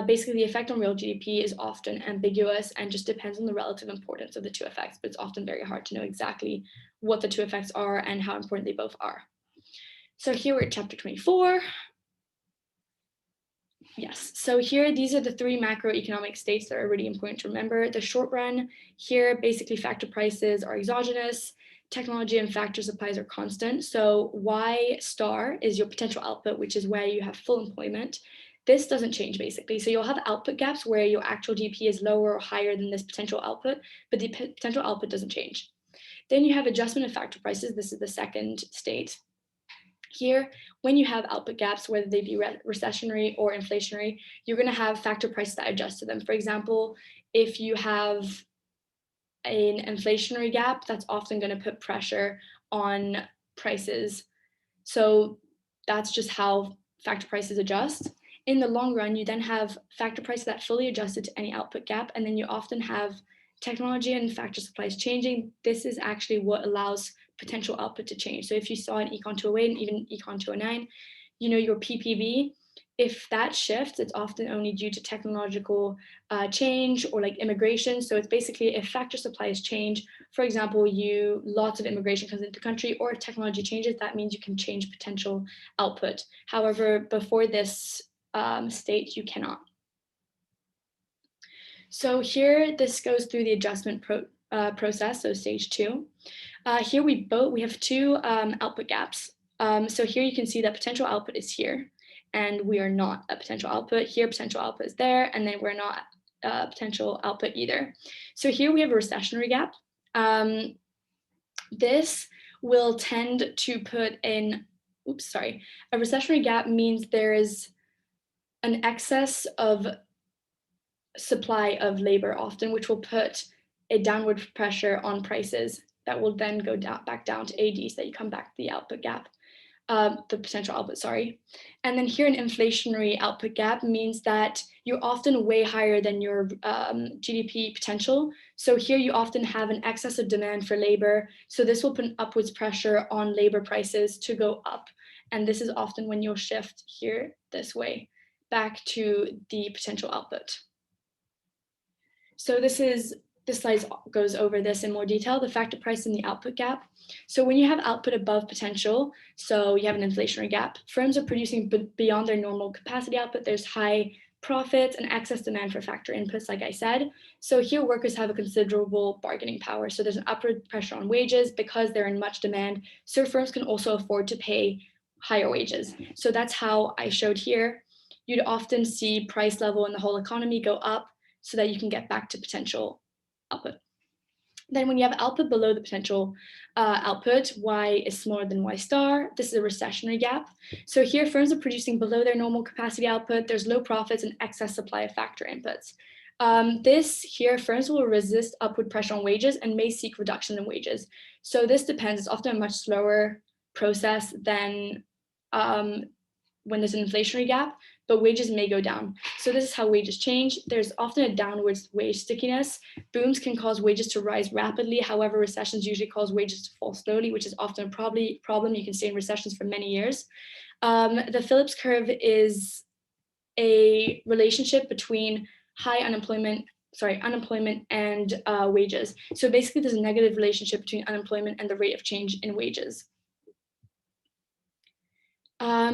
Basically, the effect on real GDP is often ambiguous and just depends on the relative importance of the two effects, but it's often very hard to know exactly what the two effects are and how important they both are. So here we're at chapter 24. Yes, so here, these are the three macroeconomic states that are really important to remember. The short run, here, basically factor prices are exogenous, technology and factor supplies are constant. So Y star is your potential output, which is where you have full employment. this doesn't change basically. So you'll have output gaps where your actual GDP is lower or higher than this potential output, but the potential output doesn't change. Then you have adjustment of factor prices. This is the second state. Here, when you have output gaps, whether they be recessionary or inflationary, you're going to have factor prices that adjust to them. For example, if you have an inflationary gap, that's often going to put pressure on prices. So that's just how factor prices adjust. In the long run, you then have factor prices that fully adjusted to any output gap, and then you often have technology and factor supplies changing. This is actually what allows potential output to change. So if you saw an Econ 208 and even Econ 209, your PPV, if that shifts, it's often only due to technological change or like immigration. So it's basically if factor supplies change, for example, lots of immigration comes into the country, or if technology changes, that means you can change potential output. However, before this state, you cannot. So here, this goes through the adjustment process, so stage 2. Here we have two output gaps. So here you can see that potential output is here, and we are not a potential output. Here, potential output is there, and then we're not potential output either. So here we have a recessionary gap. This will tend to put in, a recessionary gap means there is an excess of supply of labor often, which will put a downward pressure on prices that will then go back down to AD, so that you come back to the output gap, the potential output, sorry. And then here an inflationary output gap means that you're often way higher than your GDP potential. So here you often have an excess of demand for labor. So this will put an upwards pressure on labor prices to go up. And this is often when you'll shift here this way, back to the potential output. So this slide goes over this in more detail, the factor price and the output gap. So when you have output above potential, so you have an inflationary gap, firms are producing beyond their normal capacity output. There's high profits and excess demand for factor inputs, like I said. So here workers have a considerable bargaining power. So there's an upward pressure on wages because they're in much demand. So firms can also afford to pay higher wages. So that's how I showed here. You'd often see price level in the whole economy go up so that you can get back to potential output. Then when you have output below the potential output, Y is smaller than Y star. This is a recessionary gap. So here firms are producing below their normal capacity output. There's low profits and excess supply of factor inputs. Firms will resist upward pressure on wages and may seek reduction in wages. So this depends. It's often a much slower process than when there's an inflationary gap, but wages may go down. So this is how wages change. There's often a downwards wage stickiness. Booms can cause wages to rise rapidly. However, recessions usually cause wages to fall slowly, which is often a problem. You can see in recessions for many years. The Phillips curve is a relationship between high unemployment and wages. So basically there's a negative relationship between unemployment and the rate of change in wages.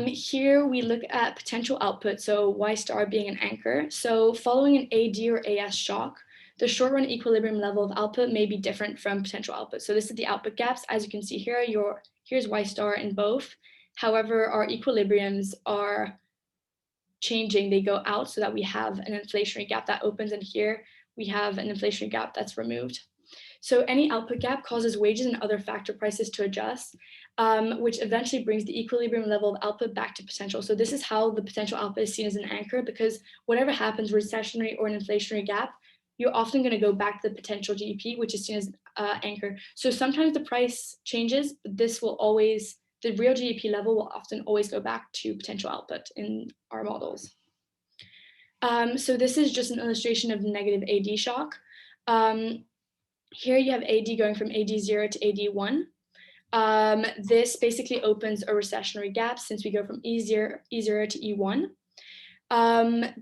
Here we look at potential output, so Y star being an anchor. So following an AD or AS shock, the short-run equilibrium level of output may be different from potential output. So this is the output gaps. As you can see here, here's Y star in both. However, our equilibriums are changing. They go out so that we have an inflationary gap that opens, and here we have an inflationary gap that's removed. So any output gap causes wages and other factor prices to adjust, which eventually brings the equilibrium level of output back to potential. So this is how the potential output is seen as an anchor, because whatever happens, recessionary or an inflationary gap, you're often going to go back to the potential GDP, which is seen as anchor. So sometimes the price changes, but the real GDP level will often always go back to potential output in our models. So this is just an illustration of the negative AD shock. Here you have AD going from AD0 to AD1. This basically opens a recessionary gap since we go from E0 to E1.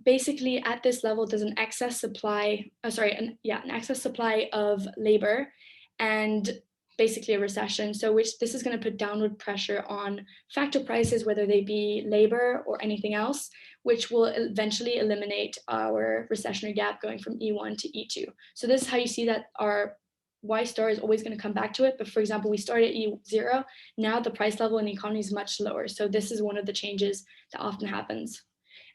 Basically at this level, there's an excess supply, an excess supply of labor and basically a recession. So this is going to put downward pressure on factor prices, whether they be labor or anything else, which will eventually eliminate our recessionary gap going from E1 to E2. So this is how you see that our Y star is always going to come back to it. But for example, we started at E0. Now the price level in the economy is much lower. So this is one of the changes that often happens.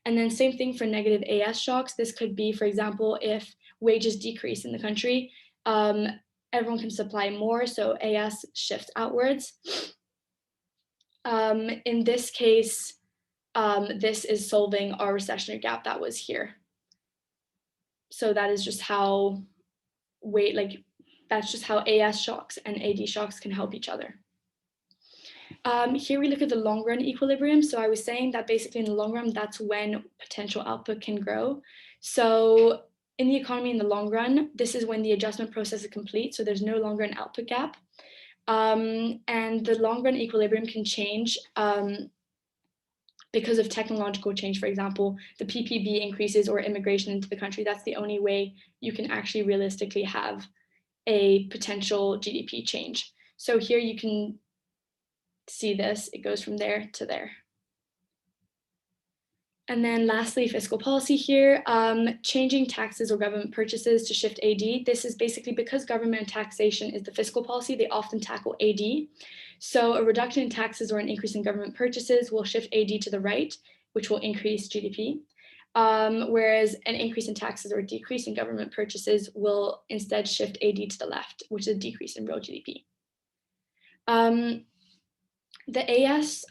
And then same thing for negative AS shocks. This could be, for example, if wages decrease in the country, everyone can supply more, so AS shifts outwards. In this case, this is solving our recessionary gap that was here. So that is just how that's just how AS shocks and AD shocks can help each other. Here we look at the long run equilibrium. So I was saying that basically in the long run, that's when potential output can grow. So in the economy in the long run, this is when the adjustment process is complete. So there's no longer an output gap. And the long run equilibrium can change because of technological change. For example, the PPB increases or immigration into the country. That's the only way you can actually realistically have a potential GDP change. So here you can see this, it goes from there to there. And then lastly, fiscal policy here, changing taxes or government purchases to shift AD. This is basically because government taxation is the fiscal policy, they often tackle AD. So a reduction in taxes or an increase in government purchases will shift AD to the right, which will increase GDP. Whereas an increase in taxes or a decrease in government purchases will instead shift AD to the left, which is a decrease in real GDP. The AS,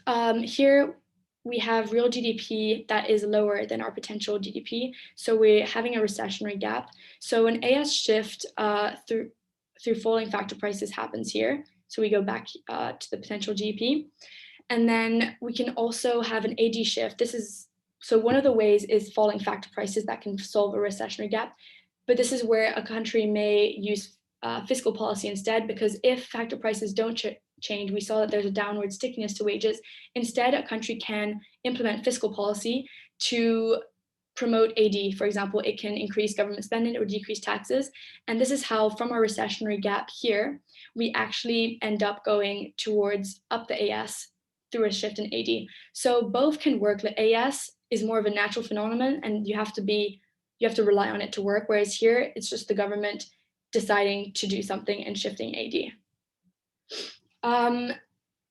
here we have real GDP that is lower than our potential GDP. So we're having a recessionary gap. So an AS shift through falling factor prices happens here. So we go back to the potential GDP. And then we can also have an AD shift. So one of the ways is falling factor prices that can solve a recessionary gap. But this is where a country may use fiscal policy instead, because if factor prices don't change, we saw that there's a downward stickiness to wages. Instead, a country can implement fiscal policy to promote AD. For example, it can increase government spending or decrease taxes. And this is how, from our recessionary gap here, we actually end up going towards up the AS through a shift in AD. So both can work. The AS is more of a natural phenomenon, and you have to rely on it to work. Whereas here, it's just the government deciding to do something and shifting AD.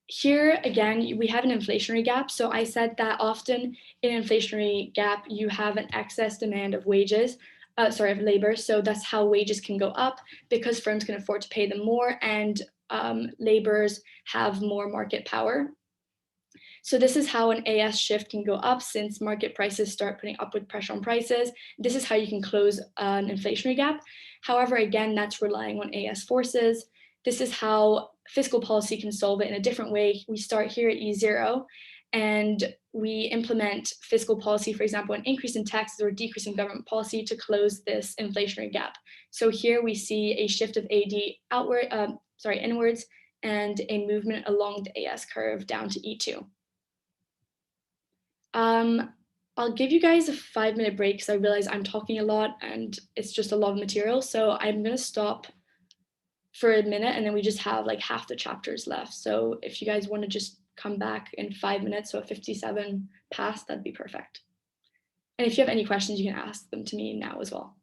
Here again, we have an inflationary gap. So I said that often in an inflationary gap, you have an excess demand of of labor. So that's how wages can go up because firms can afford to pay them more and laborers have more market power. So this is how an AS shift can go up since market prices start putting upward pressure on prices. This is how you can close an inflationary gap. However, again, that's relying on AS forces. This is how fiscal policy can solve it in a different way. We start here at E0 and we implement fiscal policy, for example, an increase in taxes or a decrease in government policy to close this inflationary gap. So here we see a shift of AD inwards and a movement along the AS curve down to E2. I'll give you guys a 5-minute break because I realize I'm talking a lot and it's just a lot of material. So I'm going to stop for a minute and then we just have like half the chapters left. So if you guys want to just come back in 5 minutes, so at 57 past, that'd be perfect. And if you have any questions, you can ask them to me now as well.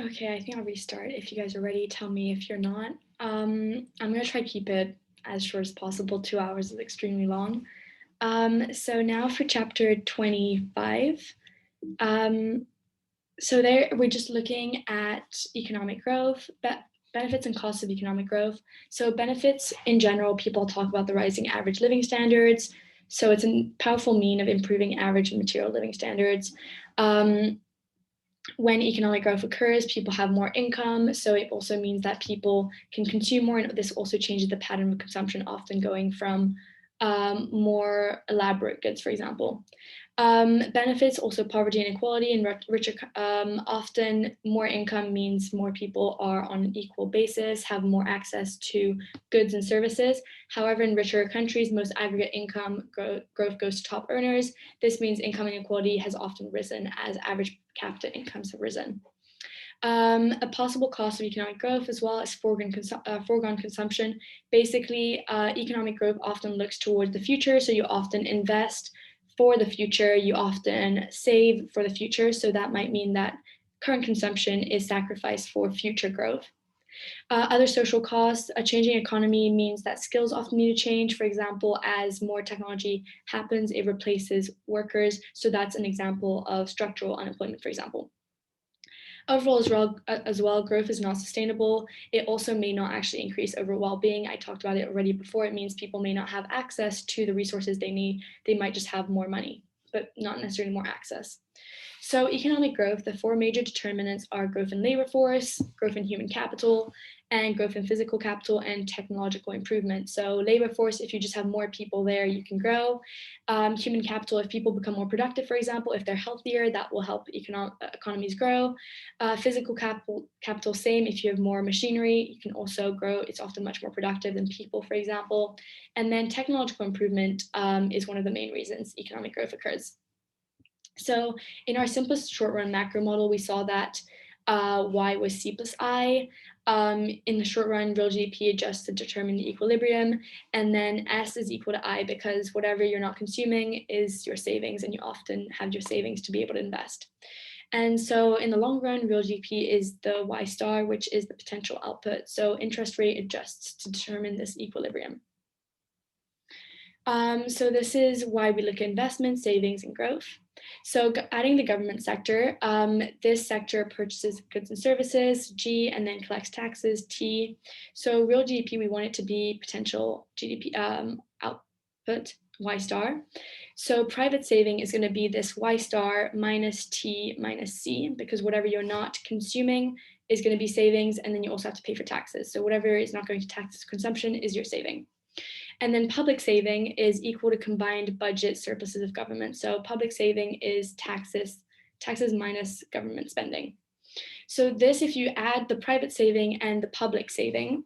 Okay, I think I'll restart. If you guys are ready, tell me if you're not. I'm gonna try to keep it as short as possible. 2 hours is extremely long. So now for chapter 25. So there we're just looking at economic growth, benefits and costs of economic growth. So benefits in general, people talk about the rising average living standards. So it's a powerful mean of improving average and material living standards. When economic growth occurs, people have more income. So it also means that people can consume more. And this also changes the pattern of consumption, often going from more elaborate goods, for example. Benefits also poverty and inequality, and richer, often more income means more people are on an equal basis, have more access to goods and services. However, in richer countries, most aggregate income growth goes to top earners. This means income inequality has often risen as average per capita incomes have risen. A possible cost of economic growth, as well as foregone consumption. Basically, economic growth often looks towards the future, so you often invest for the future, you often save for the future, so that might mean that current consumption is sacrificed for future growth. Other social costs, a changing economy means that skills often need to change. For example, as more technology happens, it replaces workers, so that's an example of structural unemployment, for example. Overall, as well, growth is not sustainable. It also may not actually increase overall well-being. I talked about it already before. It means people may not have access to the resources they need. They might just have more money, but not necessarily more access. So economic growth, the four major determinants are growth in labor force, growth in human capital, and growth in physical capital and technological improvement. So labor force, if you just have more people there, you can grow. Human capital, if people become more productive, for example, if they're healthier, that will help economies grow. Physical capital, same. If you have more machinery, you can also grow. It's often much more productive than people, for example. And then technological improvement is one of the main reasons economic growth occurs. So in our simplest short run macro model, we saw that y was c plus I. In the short run, real GDP adjusts to determine the equilibrium, and then S is equal to I because whatever you're not consuming is your savings, and you often have your savings to be able to invest. And so in the long run, real GDP is the Y star, which is the potential output. So interest rate adjusts to determine this equilibrium. So this is why we look at investment, savings, and growth. So adding the government sector, this sector purchases goods and services, G, and then collects taxes, T. So real GDP, we want it to be potential GDP output, Y star. So private saving is going to be this Y star minus T minus C, because whatever you're not consuming is going to be savings, and then you also have to pay for taxes. So whatever is not going to tax consumption is your saving. And then public saving is equal to combined budget surpluses of government. So public saving is taxes minus government spending. So this, if you add the private saving and the public saving,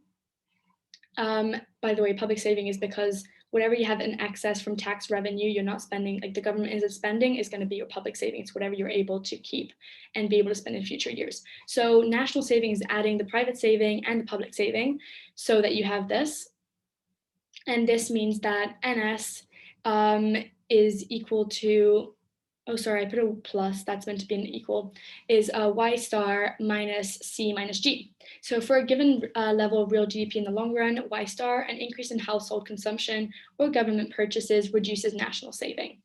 by the way, public saving is because whatever you have in excess from tax revenue, you're not spending, like the government isn't spending, is going to be your public savings, whatever you're able to keep and be able to spend in future years. So national saving is adding the private saving and the public saving so that you have this. And this means that NS is equal to, oh, sorry, I put a plus, that's meant to be an equal, is Y star minus C minus G. So for a given level of real GDP in the long run, Y star, an increase in household consumption or government purchases reduces national saving.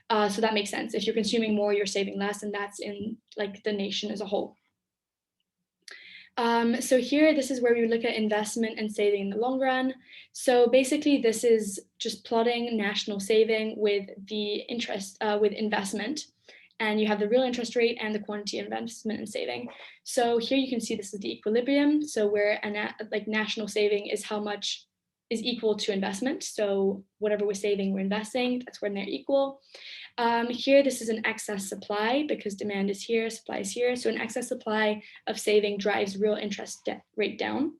So that makes sense. If you're consuming more, you're saving less, and that's in like the nation as a whole. So here, this is where we would look at investment and saving in the long run. So basically, this is just plotting national saving with the interest, with investment. And you have the real interest rate and the quantity of investment and saving. So here you can see this is the equilibrium. So where like national saving is how much is equal to investment. So whatever we're saving, we're investing. That's when they're equal. Here, this is an excess supply because demand is here, supply is here. So an excess supply of saving drives real interest rate down.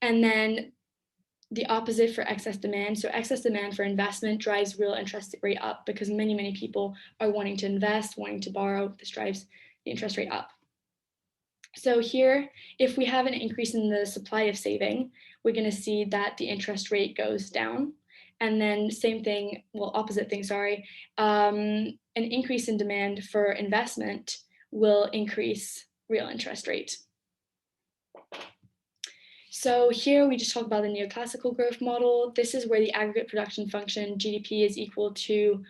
And then the opposite for excess demand. So excess demand for investment drives real interest rate up because many people are wanting to invest, wanting to borrow. This drives the interest rate up. So here, if we have an increase in the supply of saving, we're going to see that the interest rate goes down. And then same thing, well, opposite thing, an increase in demand for investment will increase real interest rate. So here we just talk about the neoclassical growth model. This is where the aggregate production function GDP is equal to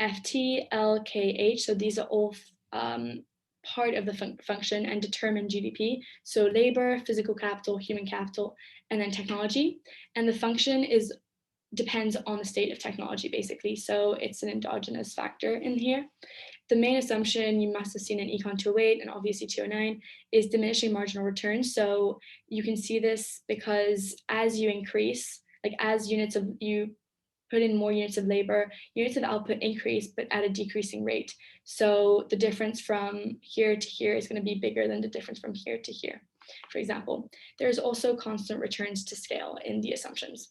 FT, LKH. So these are all part of the function and determine GDP. So labor, physical capital, human capital, and then technology. And the function depends on the state of technology, basically. So it's an endogenous factor in here. The main assumption you must have seen in Econ 208 and obviously 209 is diminishing marginal return. So you can see this because as you increase, like as you put in more units of labor, units of output increase, but at a decreasing rate. So the difference from here to here is going to be bigger than the difference from here to here, for example. There's also constant returns to scale in the assumptions.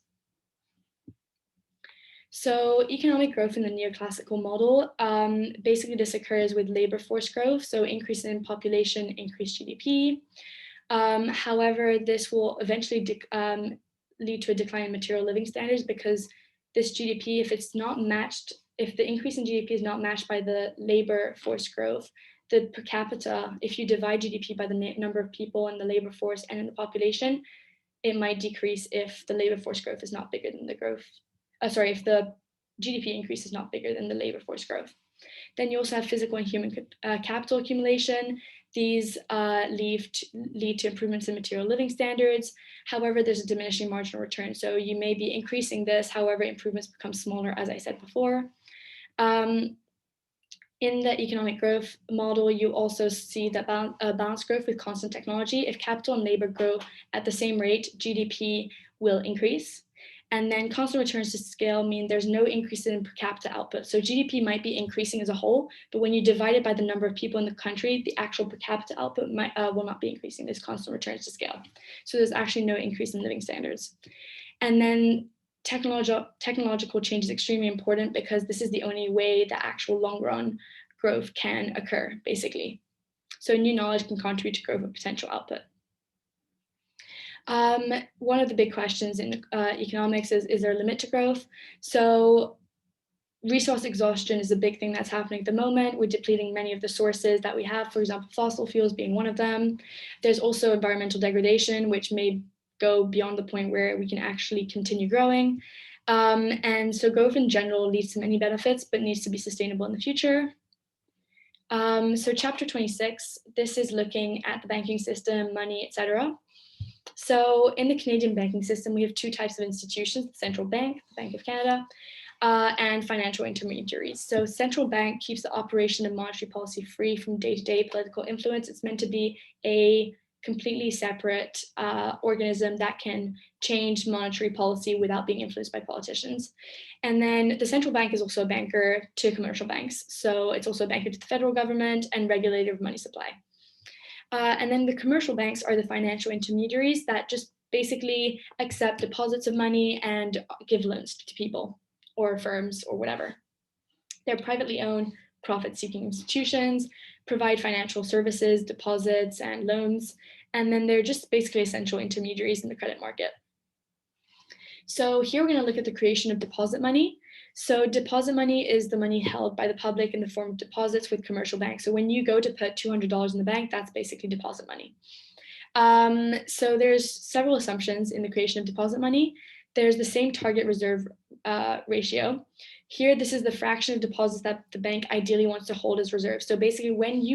So economic growth in the neoclassical model, basically this occurs with labor force growth. So increase in population, increased GDP. However, this will eventually lead to a decline in material living standards because this GDP, if the increase in GDP is not matched by the labor force growth, the per capita, if you divide GDP by the number of people in the labor force and in the population, it might decrease if the labor force growth is not bigger than the growth. If the GDP increase is not bigger than the labor force growth. Then you also have physical and human capital accumulation. These lead to improvements in material living standards. However, there's a diminishing marginal return. So you may be increasing this, however, improvements become smaller, as I said before. In the economic growth model, you also see that balanced growth with constant technology. If capital and labor grow at the same rate, GDP will increase. And then constant returns to scale mean there's no increase in per capita output. So GDP might be increasing as a whole, but when you divide it by the number of people in the country, the actual per capita output will not be increasing. There's constant returns to scale. So there's actually no increase in living standards. And then technological change is extremely important because this is the only way the actual long run growth can occur, basically. So new knowledge can contribute to growth of potential output. One of the big questions in economics is there a limit to growth? So resource exhaustion is a big thing that's happening at the moment. We're depleting many of the sources that we have, for example, fossil fuels being one of them. There's also environmental degradation, which may go beyond the point where we can actually continue growing. And so growth in general leads to many benefits, but needs to be sustainable in the future. So chapter 26, this is looking at the banking system, money, etc. So in the Canadian banking system, we have two types of institutions: the central bank, the Bank of Canada, and financial intermediaries. So central bank keeps the operation of monetary policy free from day-to-day political influence. It's meant to be a completely separate organism that can change monetary policy without being influenced by politicians. And then the central bank is also a banker to commercial banks. So it's also a banker to the federal government and regulator of money supply. And then the commercial banks are the financial intermediaries that just basically accept deposits of money and give loans to people or firms or whatever. They're privately owned, profit-seeking institutions, provide financial services, deposits, and loans, and then they're just basically essential intermediaries in the credit market. So here we're going to look at the creation of deposit money. So deposit money is the money held by the public in the form of deposits with commercial banks. So when you go to put $200 in the bank, that's basically deposit money. So there's several assumptions in the creation of deposit money. There's the same target reserve ratio. Here, this is the fraction of deposits that the bank ideally wants to hold as reserves. So basically when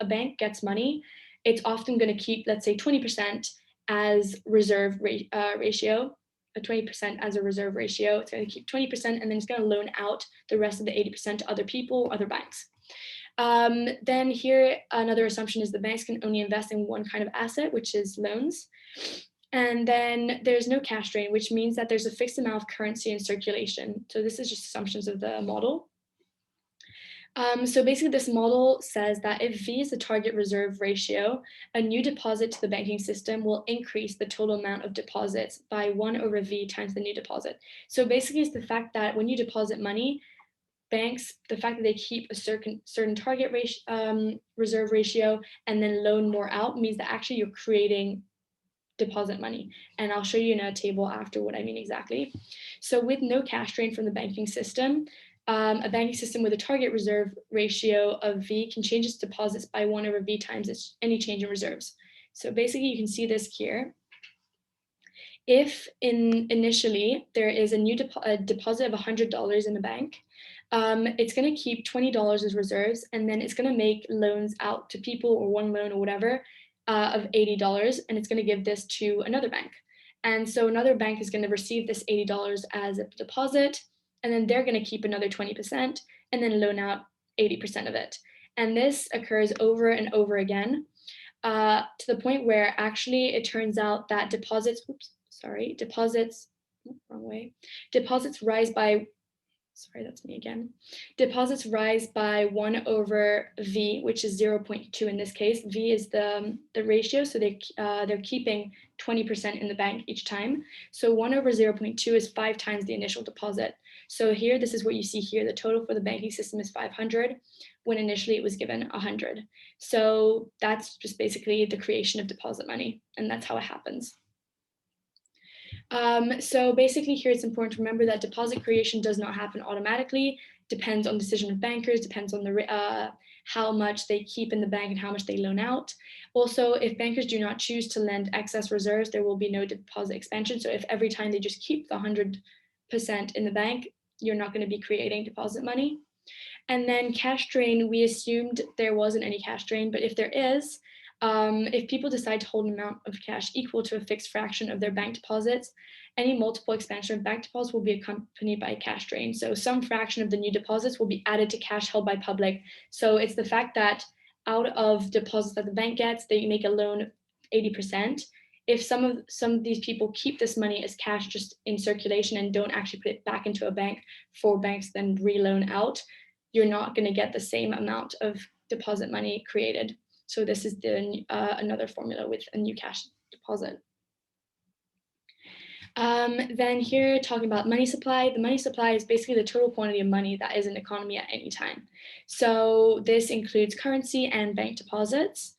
a bank gets money, it's often going to keep, let's say, 20% as reserve ratio. 20% as a reserve ratio. It's going to keep 20% and then it's going to loan out the rest of the 80% to other people, other banks. Then here, another assumption is the banks can only invest in one kind of asset, which is loans. And then there's no cash drain, which means that there's a fixed amount of currency in circulation. So this is just assumptions of the model. So basically this model says that if V is the target reserve ratio, a new deposit to the banking system will increase the total amount of deposits by 1 over V times the new deposit. So basically it's the fact that when you deposit money, banks, the fact that they keep a certain target reserve ratio and then loan more out means that actually you're creating deposit money. And I'll show you in a table after what I mean exactly. So with no cash drain from the banking system, a banking system with a target reserve ratio of V can change its deposits by 1 over V times any change in reserves. So basically you can see this here. If initially there is a new deposit of $100 in the bank, it's going to keep $20 as reserves, and then it's going to make loans out to people, or one loan or whatever, of $80, and it's going to give this to another bank. And so another bank is going to receive this $80 as a deposit, and then they're going to keep another 20% and then loan out 80% of it. And this occurs over and over again, to the point where actually it turns out that deposits rise by, deposits rise by 1 over V, which is 0.2 in this case. V is the ratio, so they're keeping 20% in the bank each time. So 1 over 0.2 is 5 times the initial deposit. So here, this is what you see here. The total for the banking system is 500, when initially it was given 100. So that's just basically the creation of deposit money, and that's how it happens. So basically here it's important to remember that deposit creation does not happen automatically, depends on the decision of bankers, depends on the how much they keep in the bank and how much they loan out. Also, if bankers do not choose to lend excess reserves, there will be no deposit expansion. So if every time they just keep the 100% in the bank, you're not going to be creating deposit money. And then cash drain, we assumed there wasn't any cash drain, but if there is, if people decide to hold an amount of cash equal to a fixed fraction of their bank deposits, any multiple expansion of bank deposits will be accompanied by a cash drain. So some fraction of the new deposits will be added to cash held by public. So it's the fact that out of deposits that the bank gets, they make a loan of 80%. If some of these people keep this money as cash just in circulation and don't actually put it back into a bank for banks then reloan out, you're not going to get the same amount of deposit money created. So this is another formula with a new cash deposit. Then here, talking about money supply. The money supply is basically the total quantity of money that is in the economy at any time. So this includes currency and bank deposits.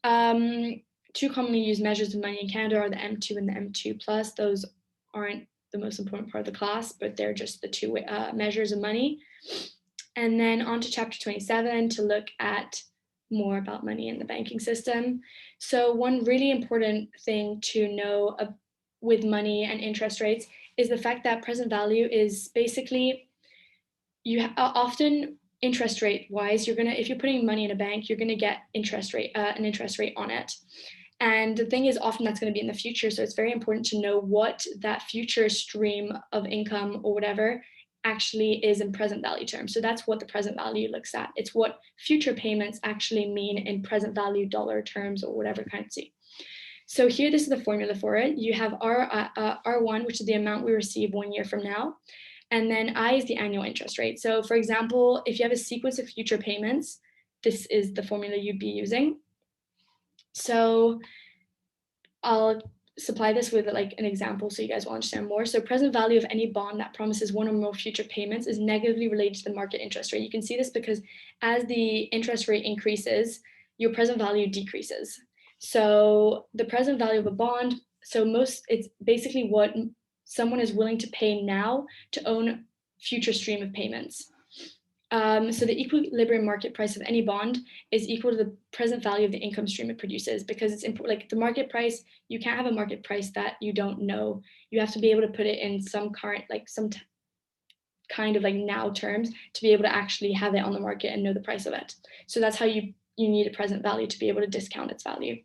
Two commonly used measures of money in Canada are the M2 and the M2 plus. Those aren't the most important part of the class, but they're just the two measures of money. And then on to chapter 27 to look at more about money in the banking system. So one really important thing to know with money and interest rates is the fact that present value is basically, often interest rate wise, if you're putting money in a bank, you're gonna get an interest rate on it. And the thing is, often that's going to be in the future. So it's very important to know what that future stream of income or whatever actually is in present value terms. So that's what the present value looks at. It's what future payments actually mean in present value dollar terms or whatever currency. So here, this is the formula for it. You have R1, which is the amount we receive 1 year from now. And then I is the annual interest rate. So for example, if you have a sequence of future payments, this is the formula you'd be using. So I'll supply this with like an example so you guys will understand more. So present value of any bond that promises one or more future payments is negatively related to the market interest rate. You can see this because as the interest rate increases, your present value decreases. So the present value of a bond, it's basically what someone is willing to pay now to own future stream of payments. So the equilibrium market price of any bond is equal to the present value of the income stream it produces, because it's important. Like the market price, you can't have a market price that you don't know. You have to be able to put it in some current, like kind of like now terms to be able to actually have it on the market and know the price of it. So that's how you need a present value to be able to discount its value.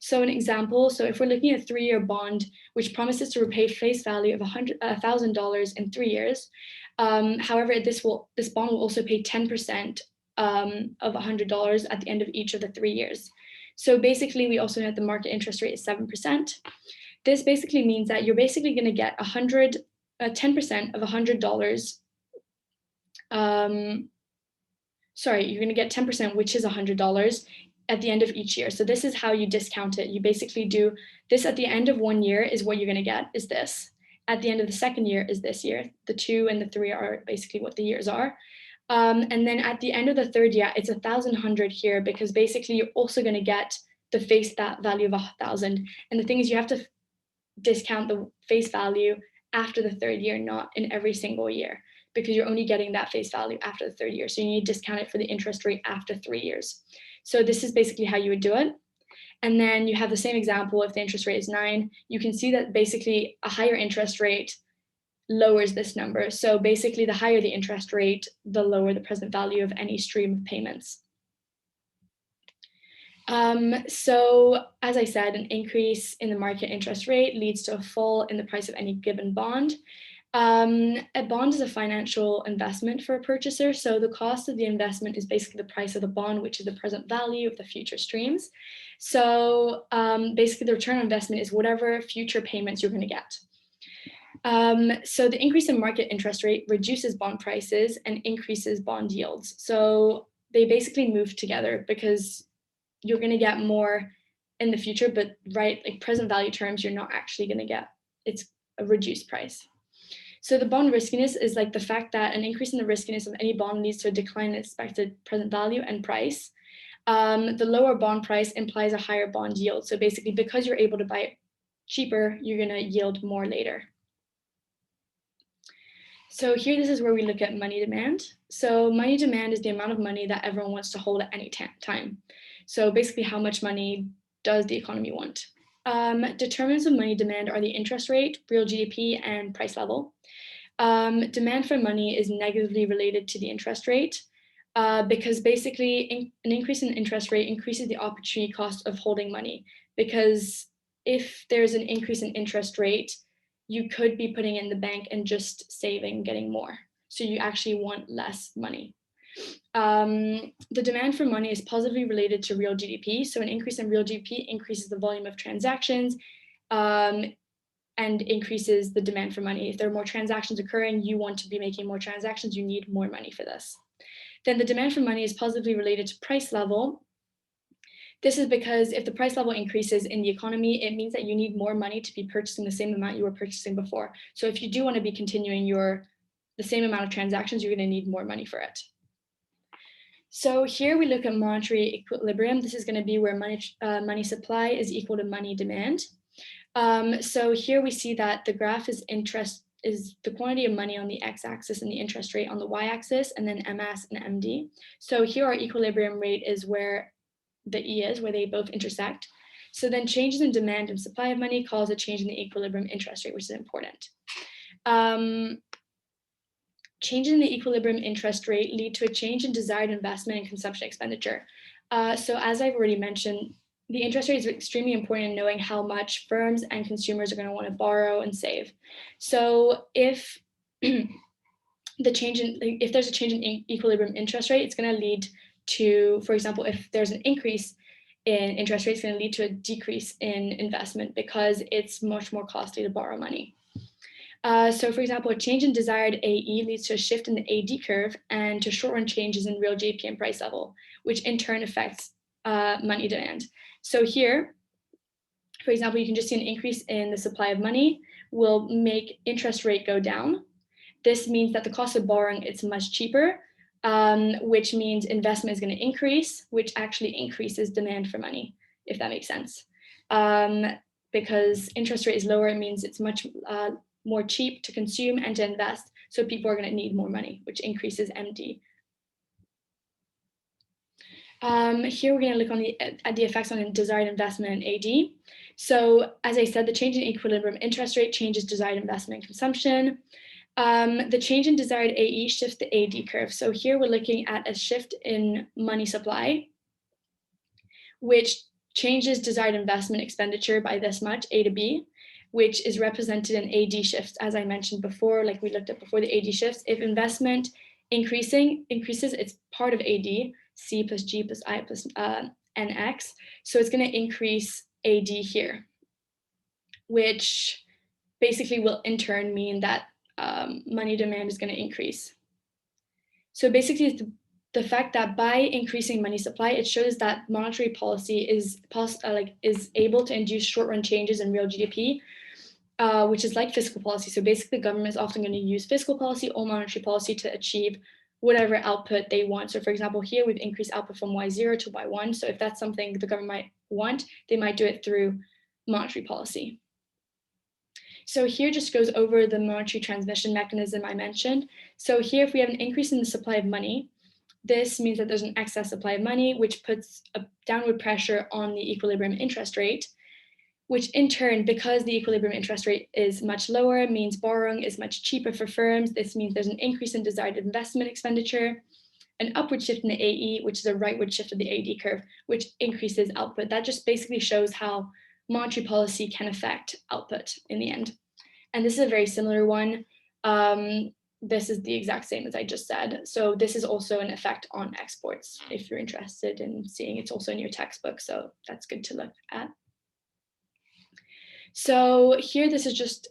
So an example, so if we're looking at a 3-year bond, which promises to repay face value of $1,000 in 3 years, however, this bond will also pay 10% of $100 at the end of each of the 3 years. So basically, we also know that the market interest rate is 7%. This basically means that you're basically going to get 10% of $100. You're going to get 10%, which is $100 at the end of each year. So this is how you discount it. You basically do this at the end of 1 year is what you're going to get is this. At the end of the second year is this year. The 2 and the 3 are basically what the years are. And then at the end of the third year, it's 1,100 here, because basically you're also going to get the face value of 1,000. And the thing is, you have to discount the face value after the third year, not in every single year, because you're only getting that face value after the third year. So you need to discount it for the interest rate after 3 years. So this is basically how you would do it. And then you have the same example. If the interest rate is 9, you can see that basically a higher interest rate lowers this number. So basically, the higher the interest rate, the lower the present value of any stream of payments. So as I said, an increase in the market interest rate leads to a fall in the price of any given bond. A bond is a financial investment for a purchaser. So the cost of the investment is basically the price of the bond, which is the present value of the future streams. So basically, the return on investment is whatever future payments you're going to get. So the increase in market interest rate reduces bond prices and increases bond yields. So they basically move together because you're going to get more in the future, but like present value terms, you're not actually going to get, it's a reduced price. So the bond riskiness is like the fact that an increase in the riskiness of any bond leads to a decline in expected present value and price. The lower bond price implies a higher bond yield. So basically, because you're able to buy it cheaper, you're going to yield more later. So here, this is where we look at money demand. So money demand is the amount of money that everyone wants to hold at any time. So basically, how much money does the economy want? Determinants of money demand are the interest rate, real GDP, and price level. Demand for money is negatively related to the interest rate because basically an increase in interest rate increases the opportunity cost of holding money. Because if there's an increase in interest rate, you could be putting in the bank and just saving, getting more. So you actually want less money. The demand for money is positively related to real GDP. So an increase in real GDP increases the volume of transactions and increases the demand for money. If there are more transactions occurring, you want to be making more transactions, you need more money for this. Then the demand for money is positively related to price level. This is because if the price level increases in the economy, it means that you need more money to be purchasing the same amount you were purchasing before. So if you do want to be continuing the same amount of transactions, you're going to need more money for it. So here we look at monetary equilibrium. This is going to be where money supply is equal to money demand. So here we see that the graph is the quantity of money on the x-axis and the interest rate on the y-axis, and then MS and MD. So here our equilibrium rate is where the E is, where they both intersect. So then changes in demand and supply of money cause a change in the equilibrium interest rate, which is important. Changes in the equilibrium interest rate lead to a change in desired investment and consumption expenditure. So as I've already mentioned, the interest rate is extremely important in knowing how much firms and consumers are going to want to borrow and save. So if there's a change in equilibrium interest rate, it's going to lead to, for example, if there's an increase in interest rates, it's going to lead to a decrease in investment because it's much more costly to borrow money. So for example, a change in desired AE leads to a shift in the AD curve and to short-run changes in real GDP and price level, which in turn affects money demand. So here, for example, you can just see an increase in the supply of money will make interest rate go down. This means that the cost of borrowing is much cheaper, which means investment is going to increase, which actually increases demand for money, if that makes sense. Because interest rate is lower, it means it's much more cheap to consume and to invest. So people are going to need more money, which increases MD. Here we're going to look at the effects on desired investment and AD. So as I said, the change in equilibrium interest rate changes desired investment and consumption. The change in desired AE shifts the AD curve. So here we're looking at a shift in money supply, which changes desired investment expenditure by this much, A to B, which is represented in AD shifts. As I mentioned before, like we looked at before, the AD shifts. If investment increases, it's part of AD, C plus G plus I plus NX. So it's going to increase AD here, which basically will in turn mean that money demand is going to increase. So basically, it's the fact that by increasing money supply, it shows that monetary policy is able to induce short-run changes in real GDP, which is like fiscal policy. So basically, the government is often going to use fiscal policy or monetary policy to achieve whatever output they want. So for example, here we've increased output from Y0 to Y1. So if that's something the government might want, they might do it through monetary policy. So here just goes over the monetary transmission mechanism I mentioned. So here, if we have an increase in the supply of money, this means that there's an excess supply of money, which puts a downward pressure on the equilibrium interest rate, which in turn, because the equilibrium interest rate is much lower, means borrowing is much cheaper for firms. This means there's an increase in desired investment expenditure, an upward shift in the AE, which is a rightward shift of the AD curve, which increases output. That just basically shows how monetary policy can affect output in the end. And this is a very similar one. This is the exact same as I just said. So this is also an effect on exports. If you're interested in seeing, it's also in your textbook. So that's good to look at. So here, this is just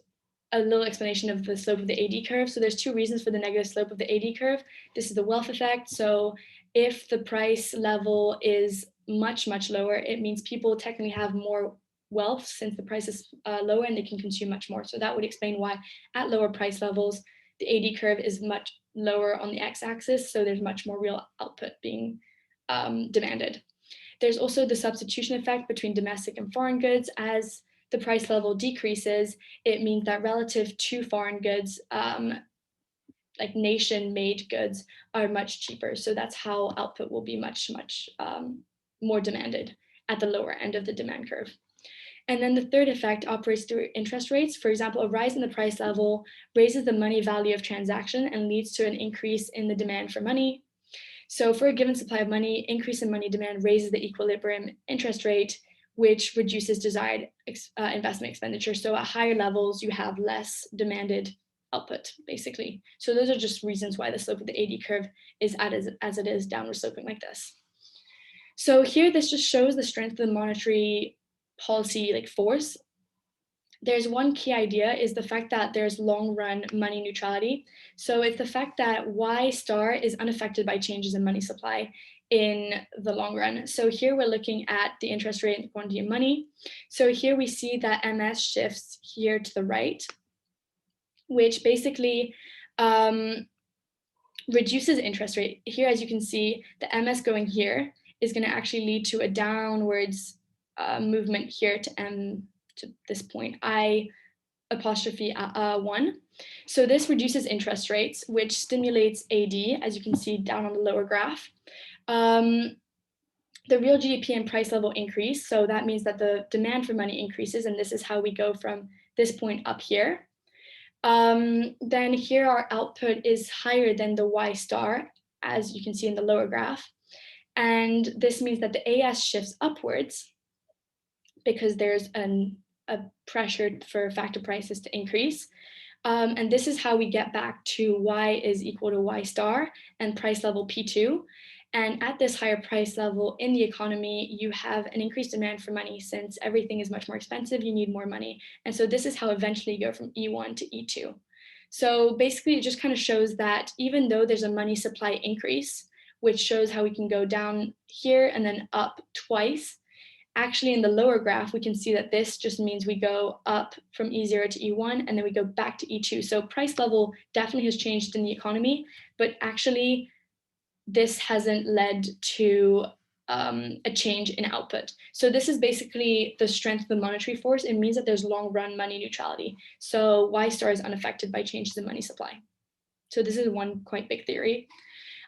a little explanation of the slope of the AD curve. So there's two reasons for the negative slope of the AD curve. This is the wealth effect. So if the price level is much, much lower, it means people technically have more wealth since the price is lower and they can consume much more. So that would explain why at lower price levels, the AD curve is much lower on the x-axis. So there's much more real output being demanded. There's also the substitution effect between domestic and foreign goods. As the price level decreases, it means that relative to foreign goods, like nation-made goods, are much cheaper. So that's how output will be much, much more demanded at the lower end of the demand curve. And then the third effect operates through interest rates. For example, a rise in the price level raises the money value of transaction and leads to an increase in the demand for money. So for a given supply of money, increase in money demand raises the equilibrium interest rate, which reduces desired investment expenditure. So at higher levels, you have less demanded output, basically. So those are just reasons why the slope of the AD curve is as it is, downward sloping like this. So here, this just shows the strength of the monetary policy force. There's one key idea is the fact that there's long run money neutrality. So it's the fact that Y star is unaffected by changes in money supply in the long run. So here we're looking at the interest rate and the quantity of money. So here we see that MS shifts here to the right, which basically reduces interest rate. Here, as you can see, the MS going here is going to actually lead to a downwards movement here to this point, I'1. So this reduces interest rates, which stimulates AD, as you can see down on the lower graph. The real GDP and price level increase. So that means that the demand for money increases, and this is how we go from this point up here. Then here our output is higher than the Y star, as you can see in the lower graph. And this means that the AS shifts upwards because there's a pressure for factor prices to increase. And this is how we get back to Y is equal to Y star and price level P2. And at this higher price level in the economy, you have an increased demand for money. Since everything is much more expensive, you need more money. And so this is how eventually you go from E1 to E2. So basically, it just kind of shows that even though there's a money supply increase, which shows how we can go down here and then up twice, actually in the lower graph, we can see that this just means we go up from E0 to E1, and then we go back to E2. So price level definitely has changed in the economy, but actually this hasn't led to a change in output. So this is basically the strength of the monetary force. It means that there's long run money neutrality. So Y star is unaffected by changes in money supply. So this is one quite big theory.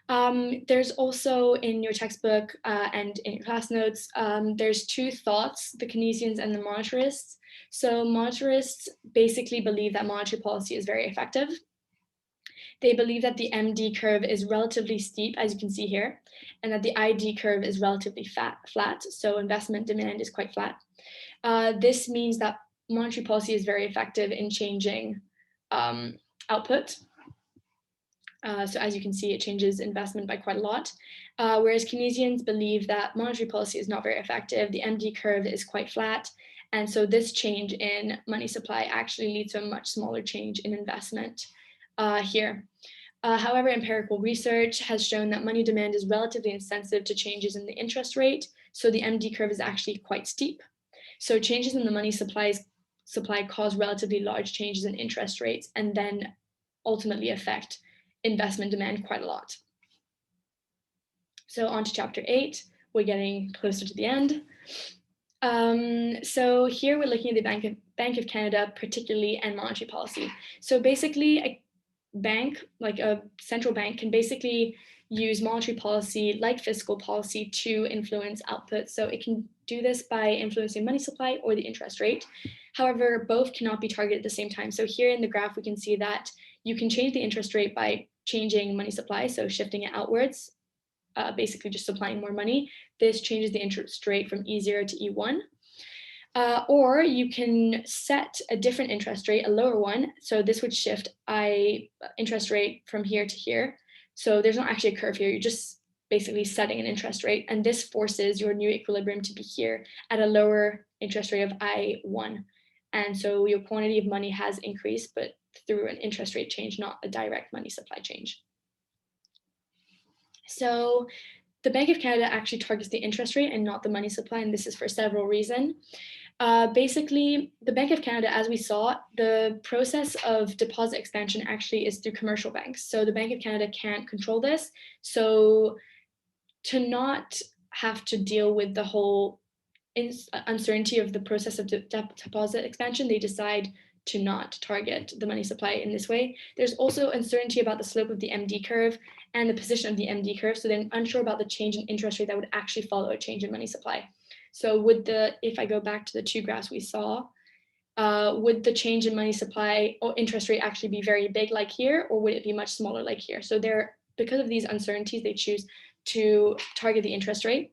There's also in your textbook and in your class notes, there's two thoughts, the Keynesians and the monetarists. So monetarists basically believe that monetary policy is very effective. They believe that the MD curve is relatively steep, as you can see here, and that the ID curve is relatively flat. So investment demand is quite flat. This means that monetary policy is very effective in changing output. So as you can see, it changes investment by quite a lot. Whereas Keynesians believe that monetary policy is not very effective. The MD curve is quite flat. And so this change in money supply actually leads to a much smaller change in investment here. However, empirical research has shown that money demand is relatively insensitive to changes in the interest rate. So the MD curve is actually quite steep. So changes in the money supply cause relatively large changes in interest rates and then ultimately affect investment demand quite a lot. So on to chapter 8, we're getting closer to the end. So here we're looking at the Bank of Canada particularly and monetary policy. So basically a bank, like a central bank, can basically use monetary policy like fiscal policy to influence output. So it can do this by influencing money supply or the interest rate. However, both cannot be targeted at the same time. So here in the graph, we can see that you can change the interest rate by changing money supply, so shifting it outwards, basically just supplying more money. This changes the interest rate from E0 to E1. Or you can set a different interest rate, a lower one. So this would shift interest rate from here to here. So there's not actually a curve here. You're just basically setting an interest rate. And this forces your new equilibrium to be here at a lower interest rate of I1. And so your quantity of money has increased, but through an interest rate change, not a direct money supply change. So the Bank of Canada actually targets the interest rate and not the money supply, and this is for several reasons. Basically, the Bank of Canada, as we saw, the process of deposit expansion actually is through commercial banks. So the Bank of Canada can't control this. So to not have to deal with the whole uncertainty of the process of deposit expansion, they decide to not target the money supply in this way. There's also uncertainty about the slope of the MD curve and the position of the MD curve. So they're unsure about the change in interest rate that would actually follow a change in money supply. So if I go back to the two graphs we saw, would the change in money supply or interest rate actually be very big like here, or would it be much smaller like here? So because of these uncertainties, they choose to target the interest rate.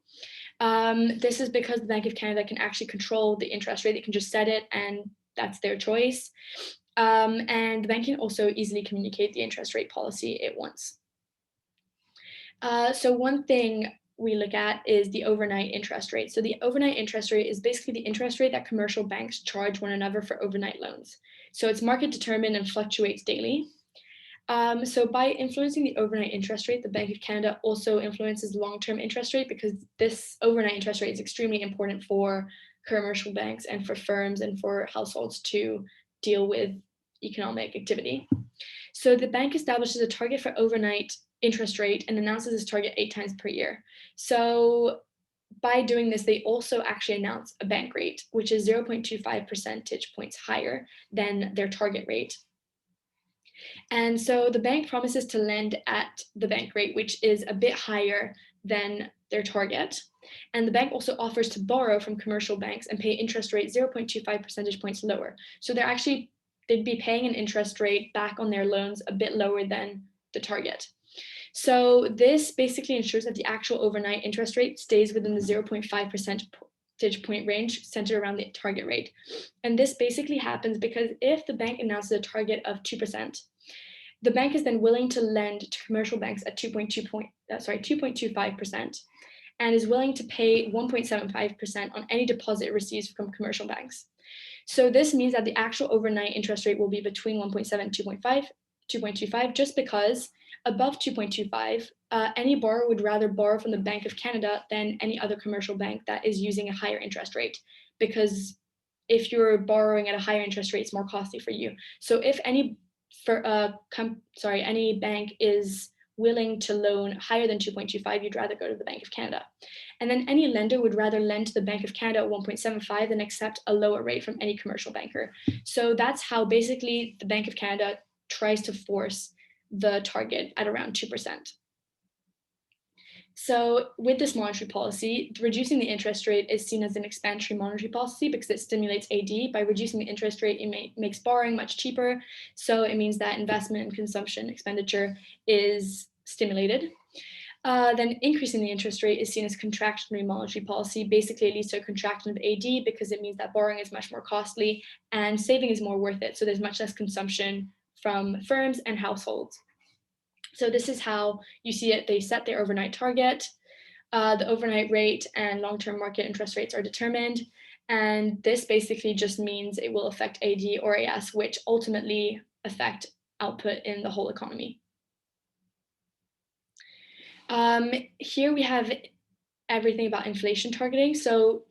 This is because the Bank of Canada can actually control the interest rate. They can just set it and that's their choice. And the bank can also easily communicate the interest rate policy it wants. So one thing we look at is the overnight interest rate. So the overnight interest rate is basically the interest rate that commercial banks charge one another for overnight loans. So it's market determined and fluctuates daily. So by influencing the overnight interest rate, the Bank of Canada also influences long-term interest rate, because this overnight interest rate is extremely important for commercial banks and for firms and for households to deal with economic activity. So the bank establishes a target for overnight interest rate and announces this target 8 times per year. So by doing this, they also actually announce a bank rate, which is 0.25 percentage points higher than their target rate. And so the bank promises to lend at the bank rate, which is a bit higher than their target. And the bank also offers to borrow from commercial banks and pay interest rate 0.25 percentage points lower. So they'd be paying an interest rate back on their loans a bit lower than the target. So this basically ensures that the actual overnight interest rate stays within the 0.5 percentage point range centered around the target rate. And this basically happens because if the bank announces a target of 2%, the bank is then willing to lend to commercial banks at 2.25%, and is willing to pay 1.75% on any deposit it receives from commercial banks. So this means that the actual overnight interest rate will be between 1.7 and 2.25, just because above 2.25, any borrower would rather borrow from the Bank of Canada than any other commercial bank that is using a higher interest rate, because if you're borrowing at a higher interest rate, it's more costly for you. So if any bank is willing to loan higher than 2.25, you'd rather go to the Bank of Canada. And then any lender would rather lend to the Bank of Canada at 1.75 than accept a lower rate from any commercial banker. So that's how basically the Bank of Canada tries to force the target at around 2%. So with this monetary policy, reducing the interest rate is seen as an expansionary monetary policy because it stimulates AD. By reducing the interest rate, it makes borrowing much cheaper. So it means that investment and consumption expenditure is stimulated. Then increasing the interest rate is seen as contractionary monetary policy. Basically, it leads to a contraction of AD because it means that borrowing is much more costly and saving is more worth it. So there's much less consumption from firms and households. So this is how you see it. They set their overnight target. The overnight rate and long-term market interest rates are determined. And this basically just means it will affect AD or AS, which ultimately affect output in the whole economy. Here we have everything about inflation targeting. So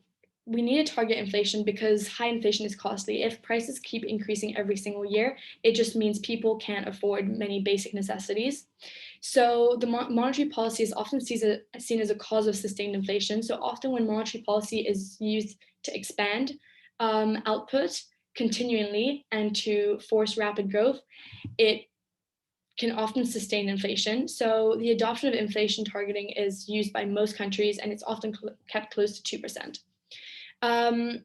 we need to target inflation because high inflation is costly. If prices keep increasing every single year, it just means people can't afford many basic necessities. So the monetary policy is often seen as a cause of sustained inflation. So often when monetary policy is used to expand output continually and to force rapid growth, it can often sustain inflation. So the adoption of inflation targeting is used by most countries, and it's often kept close to 2%.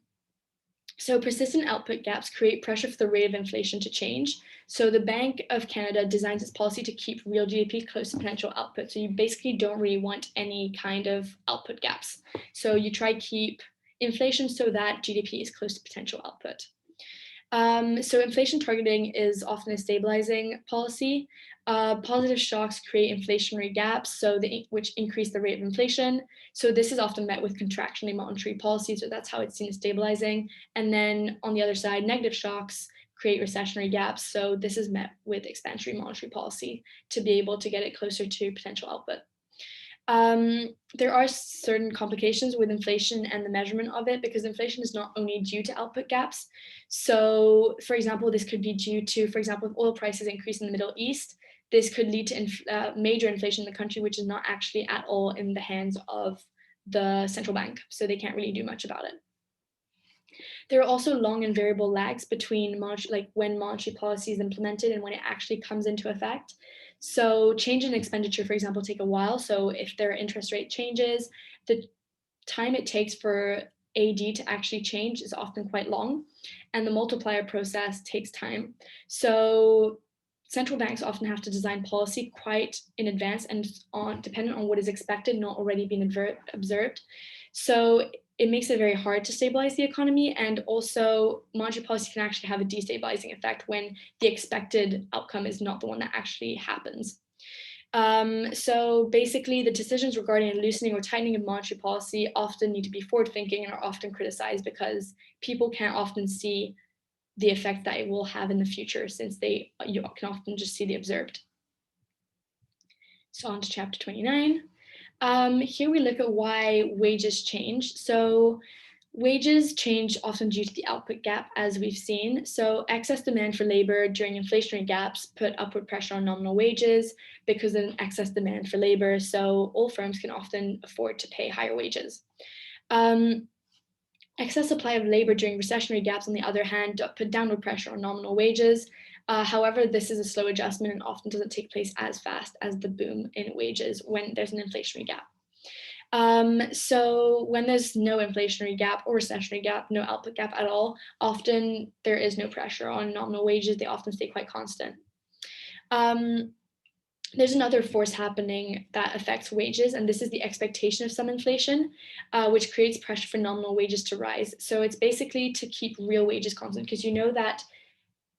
So persistent output gaps create pressure for the rate of inflation to change. So the Bank of Canada designs its policy to keep real GDP close to potential output. So you basically don't really want any kind of output gaps. So you try to keep inflation so that GDP is close to potential output. So inflation targeting is often a stabilizing policy. Positive shocks create inflationary gaps, which increase the rate of inflation. So this is often met with contractionary monetary policy, so that's how it's seen as stabilizing. And then on the other side, negative shocks create recessionary gaps. So this is met with expansionary monetary policy to be able to get it closer to potential output. There are certain complications with inflation and the measurement of it, because inflation is not only due to output gaps. So, for example, this could be due to, for example, if oil prices increase in the Middle East, this could lead to major inflation in the country, which is not actually at all in the hands of the central bank. So they can't really do much about it. There are also long and variable lags between when monetary policy is implemented and when it actually comes into effect. So change in expenditure, for example, take a while. So if there are interest rate changes, the time it takes for AD to actually change is often quite long, and the multiplier process takes time. So central banks often have to design policy quite in advance and dependent on what is expected, not already being observed. So it makes it very hard to stabilize the economy, and also monetary policy can actually have a destabilizing effect when the expected outcome is not the one that actually happens. So basically, the decisions regarding loosening or tightening of monetary policy often need to be forward-thinking and are often criticized because people can't often see the effect that it will have in the future, since you can often just see the observed. So on to chapter 29. Here we look at why wages change. So wages change often due to the output gap, as we've seen. So excess demand for labor during inflationary gaps put upward pressure on nominal wages because of an excess demand for labor. So all firms can often afford to pay higher wages. Excess supply of labor during recessionary gaps, on the other hand, put downward pressure on nominal wages. However, this is a slow adjustment and often doesn't take place as fast as the boom in wages when there's an inflationary gap. So when there's no inflationary gap or recessionary gap, no output gap at all, often there is no pressure on nominal wages. They often stay quite constant. There's another force happening that affects wages, and this is the expectation of some inflation, which creates pressure for nominal wages to rise. So it's basically to keep real wages constant, because you know that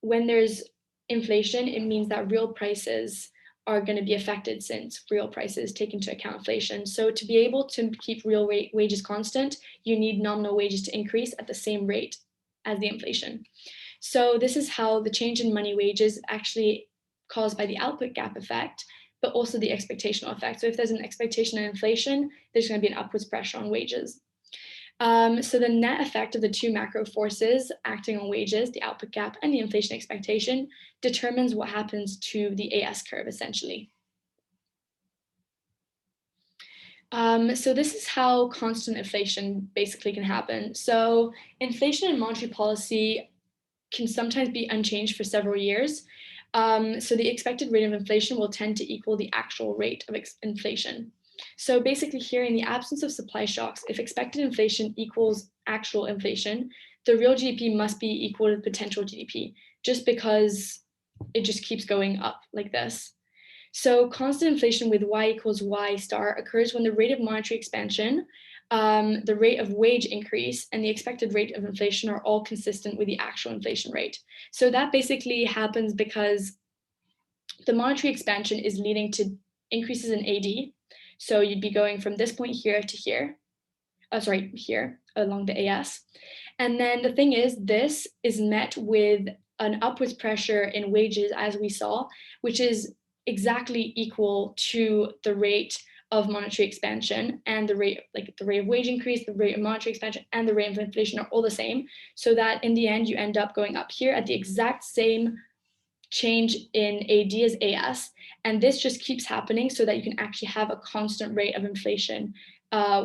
when there's inflation, it means that real prices are going to be affected, since real prices take into account inflation. So to be able to keep real wages constant, you need nominal wages to increase at the same rate as the inflation. So this is how the change in money wages actually caused by the output gap effect, but also the expectational effect. So if there's an expectation of inflation, there's going to be an upwards pressure on wages. So the net effect of the two macro forces acting on wages, the output gap and the inflation expectation, determines what happens to the AS curve, essentially. So this is how constant inflation basically can happen. So inflation and monetary policy can sometimes be unchanged for several years. So the expected rate of inflation will tend to equal the actual rate of inflation. So basically here, in the absence of supply shocks, if expected inflation equals actual inflation, the real GDP must be equal to potential GDP, just because it just keeps going up like this. So constant inflation with y equals y star occurs when the rate of monetary expansion, the rate of wage increase, and the expected rate of inflation are all consistent with the actual inflation rate. So that basically happens because the monetary expansion is leading to increases in AD. So you'd be going from this point here to here, here along the AS. And then the thing is, this is met with an upwards pressure in wages, as we saw, which is exactly equal to the rate of monetary expansion, and the rate of wage increase, the rate of monetary expansion, and the rate of inflation are all the same. So that in the end, you end up going up here at the exact same change in AD as AS. And this just keeps happening so that you can actually have a constant rate of inflation,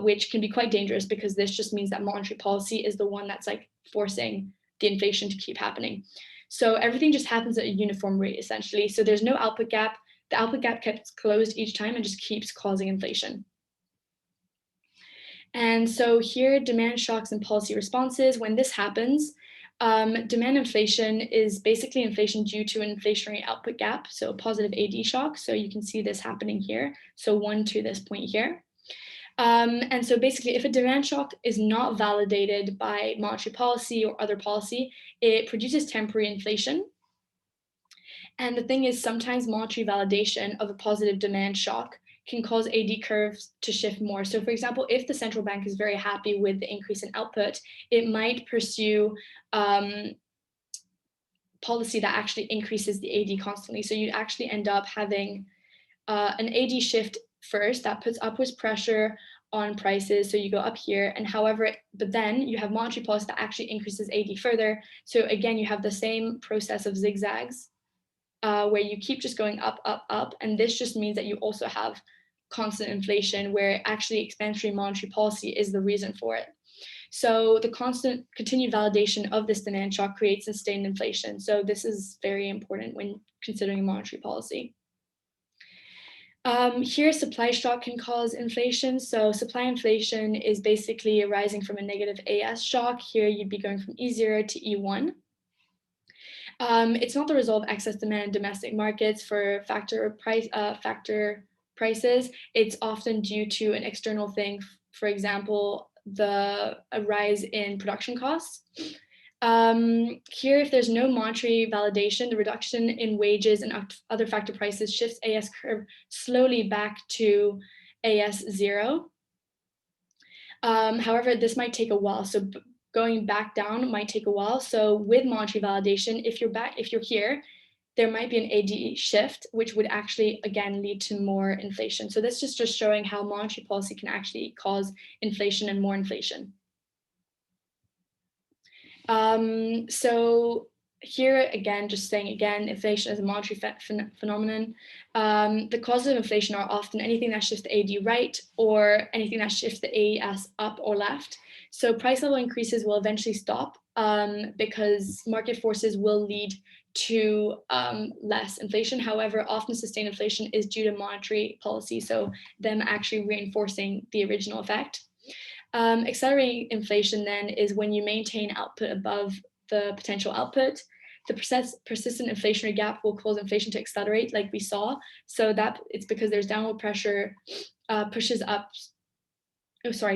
which can be quite dangerous because this just means that monetary policy is the one that's like forcing the inflation to keep happening. So everything just happens at a uniform rate, essentially. So there's no output gap. The output gap gets closed each time and just keeps causing inflation. And so here, demand shocks and policy responses. When this happens, demand inflation is basically inflation due to an inflationary output gap, so a positive AD shock. So you can see this happening here. So 1 to this point here. And so basically, if a demand shock is not validated by monetary policy or other policy, it produces temporary inflation. And the thing is, sometimes monetary validation of a positive demand shock can cause AD curves to shift more. So for example, if the central bank is very happy with the increase in output, it might pursue policy that actually increases the AD constantly. So you actually end up having an AD shift first that puts upwards pressure on prices. So you go up here, and but then you have monetary policy that actually increases AD further. So again, you have the same process of zigzags where you keep just going up, up, up. And this just means that you also have constant inflation where actually expansionary monetary policy is the reason for it. So the constant continued validation of this demand shock creates sustained inflation. So this is very important when considering monetary policy. Here, supply shock can cause inflation. So supply inflation is basically arising from a negative AS shock. Here, you'd be going from E0 to E1. It's not the result of excess demand in domestic markets for factor prices. It's often due to an external thing, for example, a rise in production costs. Here, if there's no monetary validation, the reduction in wages and other factor prices shifts AS curve slowly back to AS 0. However, this might take a while. So going back down might take a while. So with monetary validation, if you're here, there might be an AD shift, which would actually, again, lead to more inflation. So this is just showing how monetary policy can actually cause inflation and more inflation. So here, again, just saying again, inflation is a monetary phenomenon. The causes of inflation are often anything that shifts the AD right or anything that shifts the AS up or left. So price level increases will eventually stop because market forces will lead to less inflation. However, often sustained inflation is due to monetary policy, so them actually reinforcing the original effect. Accelerating inflation then is when you maintain output above the potential output. The persistent inflationary gap will cause inflation to accelerate, like we saw. So that it's because there's downward pressure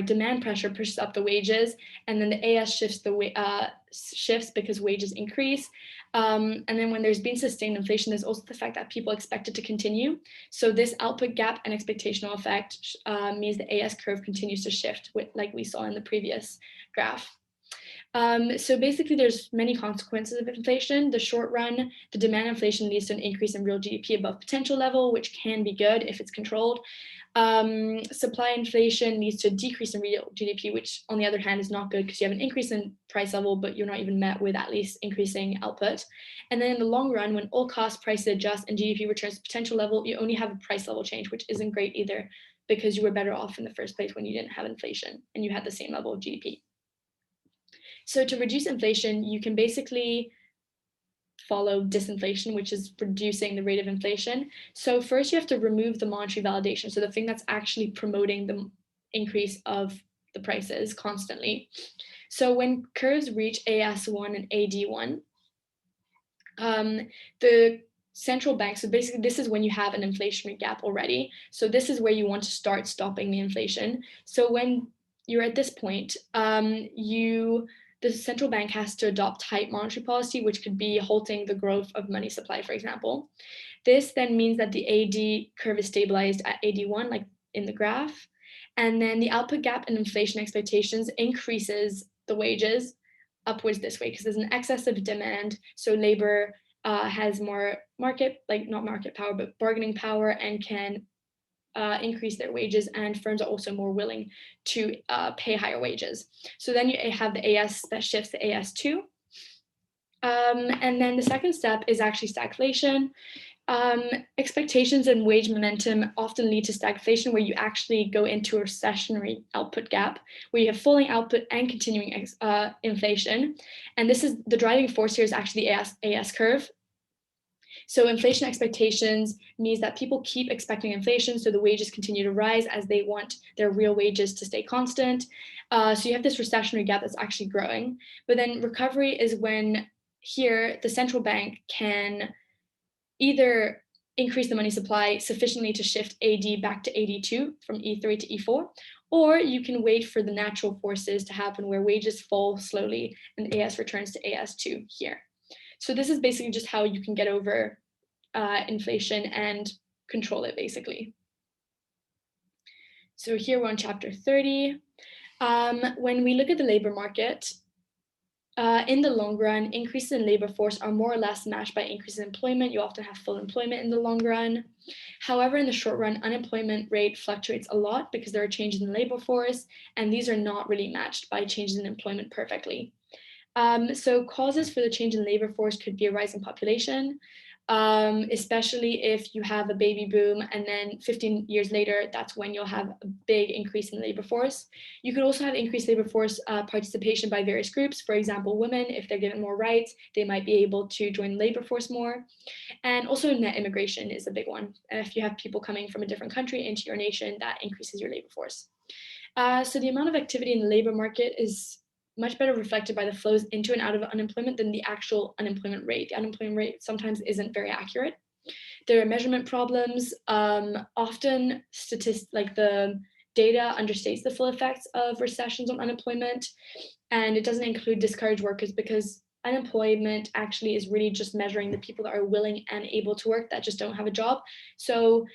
demand pressure pushes up the wages, and then the AS shifts because wages increase. And then when there's been sustained inflation, there's also the fact that people expect it to continue. So this output gap and expectational effect means the AS curve continues to shift, like we saw in the previous graph. So basically, there's many consequences of inflation. The short run, the demand inflation leads to an increase in real GDP above potential level, which can be good if it's controlled. Supply inflation leads to a decrease in real GDP, which on the other hand is not good because you have an increase in price level, but you're not even met with at least increasing output. And then in the long run, when all cost prices adjust and GDP returns to potential level, you only have a price level change, which isn't great either because you were better off in the first place when you didn't have inflation and you had the same level of GDP. So to reduce inflation, you can basically follow disinflation, which is reducing the rate of inflation. So first you have to remove the monetary validation. So the thing that's actually promoting the increase of the prices constantly. So when curves reach AS1 and AD1, the central bank, so basically this is when you have an inflationary gap already. So this is where you want to start stopping the inflation. So when you're at this point, the central bank has to adopt tight monetary policy, which could be halting the growth of money supply, for example. This then means that the AD curve is stabilized at AD1, like in the graph. And then the output gap and inflation expectations increases the wages upwards this way because there's an excess of demand. So labor has more not market power, but bargaining power and can increase their wages, and firms are also more willing to pay higher wages. So then you have the AS that shifts to AS2. And then the second step is actually stagflation. Expectations and wage momentum often lead to stagflation, where you actually go into a recessionary output gap, where you have falling output and continuing inflation. And this is the driving force here is actually the AS curve. So inflation expectations means that people keep expecting inflation, so the wages continue to rise as they want their real wages to stay constant. So you have this recessionary gap that's actually growing. But then recovery is when here the central bank can either increase the money supply sufficiently to shift AD back to AD2 from E3 to E4, or you can wait for the natural forces to happen where wages fall slowly and AS returns to AS2 here. So this is basically just how you can get over inflation and control it, basically. So here we're on chapter 30. When we look at the labor market, in the long run, increases in labor force are more or less matched by increases in employment. You often have full employment in the long run. However, in the short run, unemployment rate fluctuates a lot because there are changes in the labor force, and these are not really matched by changes in employment perfectly. So causes for the change in labor force could be a rising population, especially if you have a baby boom and then 15 years later, that's when you'll have a big increase in labor force. You could also have increased labor force participation by various groups. For example, women, if they're given more rights, they might be able to join the labor force more. And also net immigration is a big one. If you have people coming from a different country into your nation, that increases your labor force. So the amount of activity in the labor market is much better reflected by the flows into and out of unemployment than the actual unemployment rate. The unemployment rate sometimes isn't very accurate. There are measurement problems. Often like the data understates the full effects of recessions on unemployment, and it doesn't include discouraged workers because unemployment actually is really just measuring the people that are willing and able to work that just don't have a job. So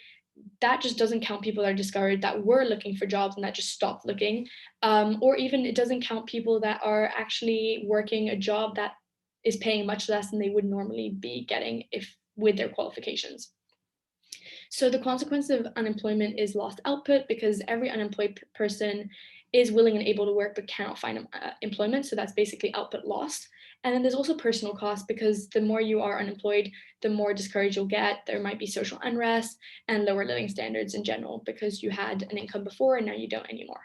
that just doesn't count people that are discouraged that were looking for jobs and that just stopped looking. Or even it doesn't count people that are actually working a job that is paying much less than they would normally be getting if with their qualifications. So the consequence of unemployment is lost output because every unemployed person is willing and able to work but cannot find employment. So that's basically output lost. And then there's also personal costs because the more you are unemployed, the more discouraged you'll get. There might be social unrest and lower living standards in general because you had an income before and now you don't anymore.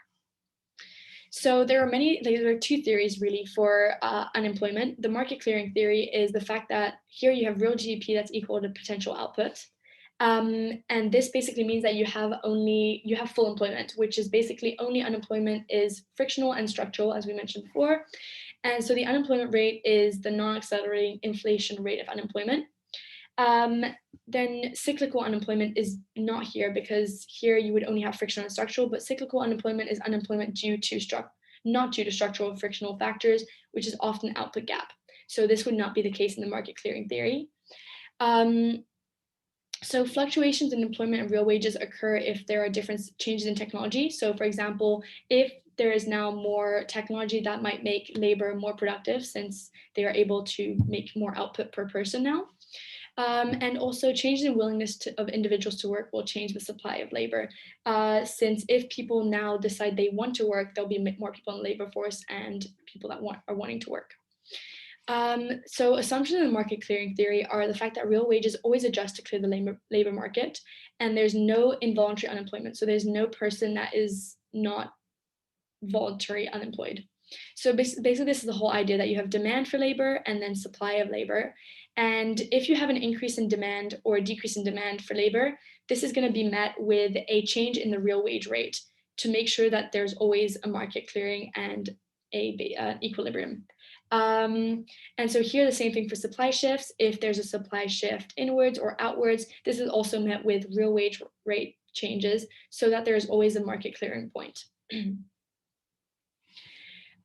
So there are two theories really for unemployment. The market clearing theory is the fact that here you have real GDP that's equal to potential output. And this basically means that you have full employment, which is basically only unemployment is frictional and structural, as we mentioned before. And so the unemployment rate is the non-accelerating inflation rate of unemployment. Then cyclical unemployment is not here because here you would only have frictional and structural, but cyclical unemployment is unemployment not due to structural frictional factors, which is often output gap. So this would not be the case in the market clearing theory. So fluctuations in employment and real wages occur if there are different changes in technology. So for example, if there is now more technology that might make labor more productive since they are able to make more output per person now. And also changes in willingness of individuals to work will change the supply of labor. Since if people now decide they want to work, there'll be more people in the labor force and people that are wanting to work. So assumptions in the market clearing theory are the fact that real wages always adjust to clear the labor market, and there's no involuntary unemployment. So there's no person that is not voluntary unemployed. So basically this is the whole idea that you have demand for labor and then supply of labor. And if you have an increase in demand or a decrease in demand for labor, this is going to be met with a change in the real wage rate to make sure that there's always a market clearing and an equilibrium. And so here the same thing for supply shifts. If there's a supply shift inwards or outwards, this is also met with real wage rate changes so that there is always a market clearing point.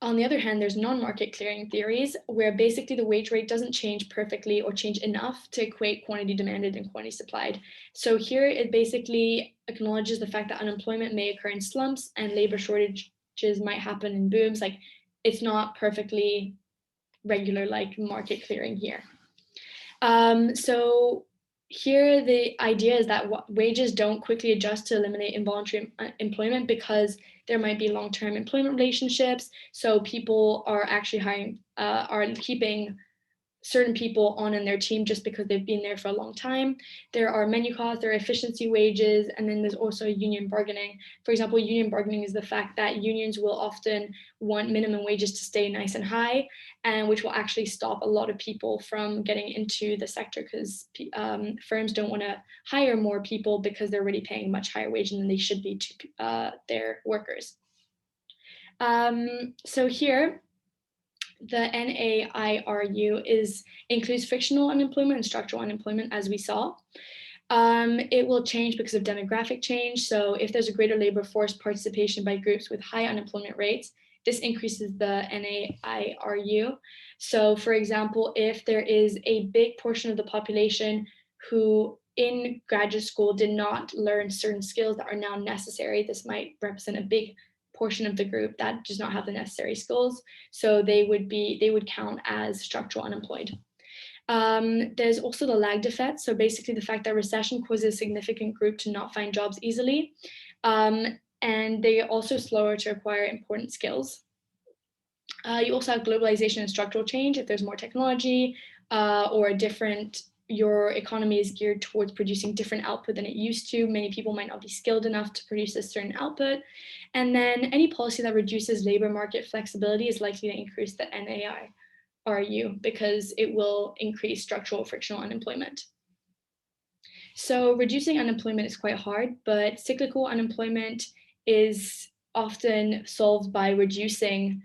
On the other hand, there's non-market clearing theories where basically the wage rate doesn't change perfectly or change enough to equate quantity demanded and quantity supplied. So here it basically acknowledges the fact that unemployment may occur in slumps and labor shortages might happen in booms. Like it's not perfectly regular like market clearing here. So here the idea is that wages don't quickly adjust to eliminate involuntary employment because there might be long-term employment relationships. So people are actually keeping certain people on in their team just because they've been there for a long time. There are menu costs, there are efficiency wages, and then there's also union bargaining. For example, union bargaining is the fact that unions will often want minimum wages to stay nice and high, and which will actually stop a lot of people from getting into the sector because firms don't want to hire more people because they're already paying much higher wage than they should be to their workers. So here, the NAIRU includes frictional unemployment and structural unemployment, as we saw. It will change because of demographic change. So if there's a greater labor force participation by groups with high unemployment rates, this increases the NAIRU. So for example, if there is a big portion of the population who in graduate school did not learn certain skills that are now necessary, this might represent a big portion of the group that does not have the necessary skills. So they would count as structural unemployed. There's also the lagged effect. So basically the fact that recession causes a significant group to not find jobs easily. And they are also slower to acquire important skills. You also have globalization and structural change. If there's more technology or your economy is geared towards producing different output than it used to, many people might not be skilled enough to produce a certain output. And then any policy that reduces labor market flexibility is likely to increase the NAIRU because it will increase structural frictional unemployment. So reducing unemployment is quite hard, but cyclical unemployment is often solved by reducing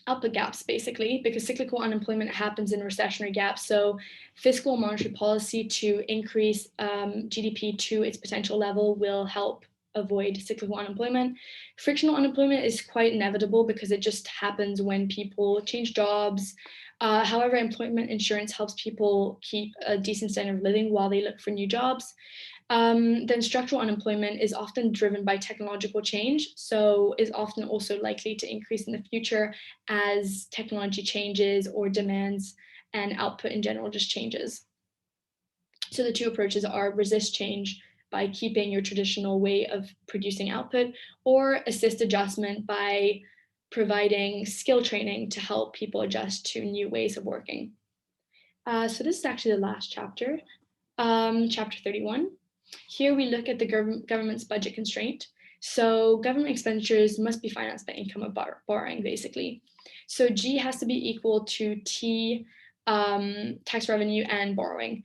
output gaps, basically, because cyclical unemployment happens in recessionary gaps. So fiscal monetary policy to increase GDP to its potential level will help avoid cyclical unemployment. Frictional unemployment is quite inevitable because it just happens when people change jobs. However, employment insurance helps people keep a decent standard of living while they look for new jobs. Then structural unemployment is often driven by technological change, so is often also likely to increase in the future as technology changes or demands and output in general just changes. So the two approaches are resist change by keeping your traditional way of producing output, or assist adjustment by providing skill training to help people adjust to new ways of working. So this is actually the last chapter, chapter 31. Here we look at the government's budget constraint. So government expenditures must be financed by income or borrowing, basically. So G has to be equal to T, tax revenue and borrowing.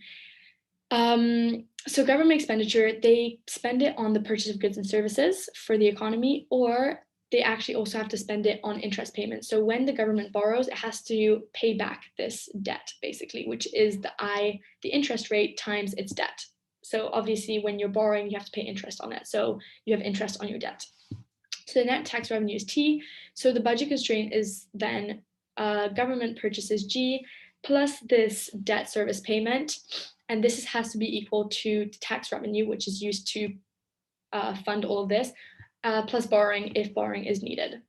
So government expenditure, they spend it on the purchase of goods and services for the economy, or they actually also have to spend it on interest payments. So when the government borrows, it has to pay back this debt, basically, which is the interest rate times its debt. So obviously when you're borrowing, you have to pay interest on it. So you have interest on your debt. So the net tax revenue is T. So the budget constraint is then government purchases G plus this debt service payment. And this has to be equal to tax revenue, which is used to fund all of this, plus borrowing if borrowing is needed.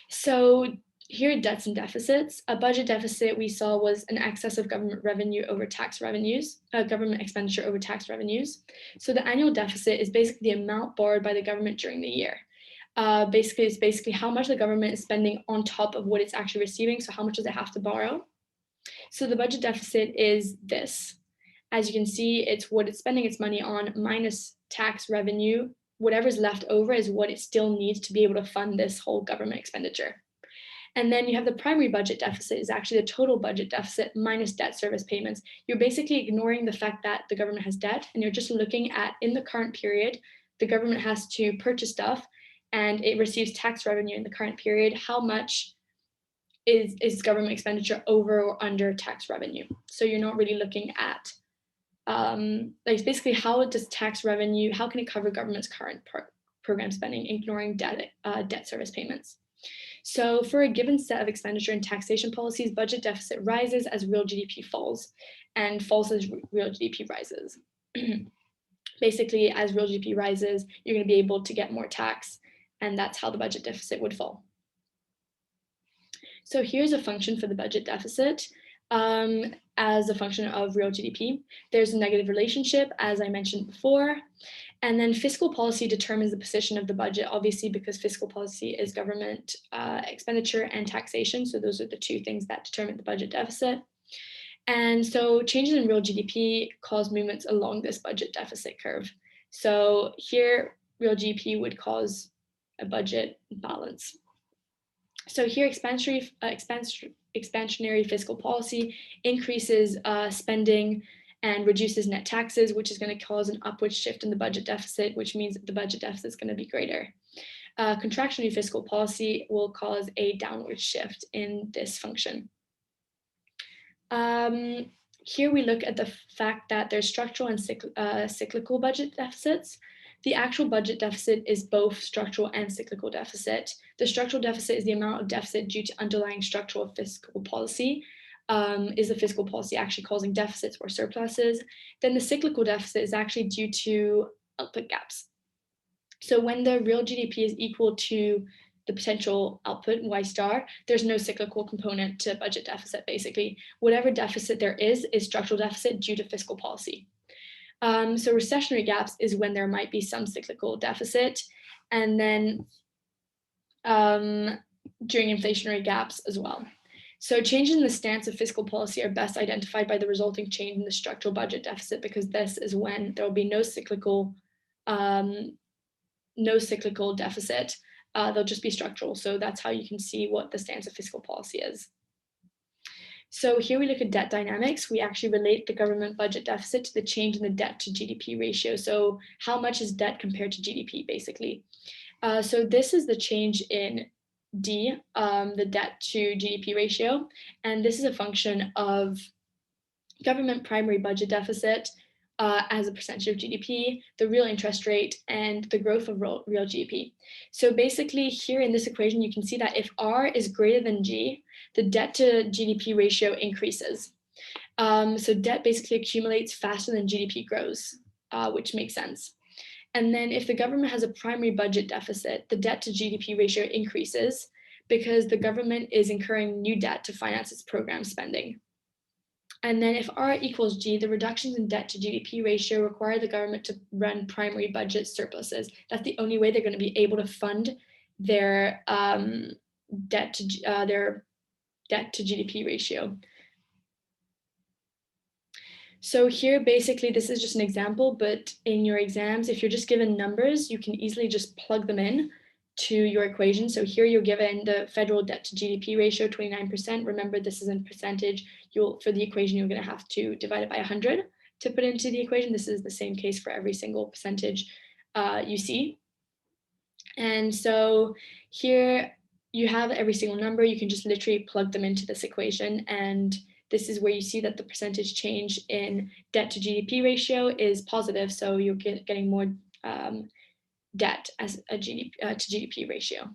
So here are debts and deficits. A budget deficit we saw was an excess of government revenue over tax revenues, government expenditure over tax revenues. So the annual deficit is basically the amount borrowed by the government during the year. It's basically how much the government is spending on top of what it's actually receiving. So how much does it have to borrow? So the budget deficit is this. As you can see, it's what it's spending its money on minus tax revenue. Whatever's left over is what it still needs to be able to fund this whole government expenditure. And then you have the primary budget deficit is actually the total budget deficit minus debt service payments. You're basically ignoring the fact that the government has debt, and you're just looking at, in the current period, the government has to purchase stuff and it receives tax revenue in the current period. How much is government expenditure over or under tax revenue? So you're not really looking at like basically how does tax revenue, how can it cover government's current program spending, ignoring debt service payments. So for a given set of expenditure and taxation policies, budget deficit rises as real GDP falls and falls as real GDP rises. Basically, as real GDP rises, you're going to be able to get more tax, and that's how the budget deficit would fall. So here's a function for the budget deficit. as a function of real GDP. There's a negative relationship, as I mentioned before. And then fiscal policy determines the position of the budget, obviously, because fiscal policy is government expenditure and taxation. So those are the two things that determine the budget deficit. And so changes in real GDP cause movements along this budget deficit curve. So here, real GDP would cause a budget balance. So here, expansionary fiscal policy increases spending and reduces net taxes, which is going to cause an upward shift in the budget deficit, which means that the budget deficit is going to be greater. Contractionary fiscal policy will cause a downward shift in this function. Here we look at the fact that there's structural and cyclical budget deficits. The actual budget deficit is both structural and cyclical deficit. The structural deficit is the amount of deficit due to underlying structural fiscal policy. Is the fiscal policy actually causing deficits or surpluses? Then the cyclical deficit is actually due to output gaps. So when the real GDP is equal to the potential output, Y star, there's no cyclical component to budget deficit, basically. Whatever deficit there is structural deficit due to fiscal policy. So recessionary gaps is when there might be some cyclical deficit, and then during inflationary gaps as well. So changes in the stance of fiscal policy are best identified by the resulting change in the structural budget deficit, because this is when there will be no cyclical deficit. They'll just be structural. So that's how you can see what the stance of fiscal policy is. So here we look at debt dynamics. We actually relate the government budget deficit to the change in the debt to GDP ratio. So how much is debt compared to GDP, basically. So this is the change in D, the debt to GDP ratio. And this is a function of government primary budget deficit as a percentage of GDP, the real interest rate, and the growth of real GDP. So basically here in this equation, you can see that if R is greater than G, the debt to GDP ratio increases. So debt basically accumulates faster than GDP grows, which makes sense. And then if the government has a primary budget deficit, the debt to GDP ratio increases because the government is incurring new debt to finance its program spending. And then if R equals G, the reductions in debt to GDP ratio require the government to run primary budget surpluses. That's the only way they're going to be able to fund their debt to GDP ratio. So here, basically, this is just an example, but in your exams, if you're just given numbers, you can easily just plug them in to your equation. So here you're given the federal debt to GDP ratio, 29%. Remember, this is in percentage. For the equation, you're going to have to divide it by 100 to put into the equation. This is the same case for every single percentage you see. And so here you have every single number. You can just literally plug them into this equation, and this is where you see that the percentage change in debt to GDP ratio is positive. So you're getting more debt as a to GDP ratio.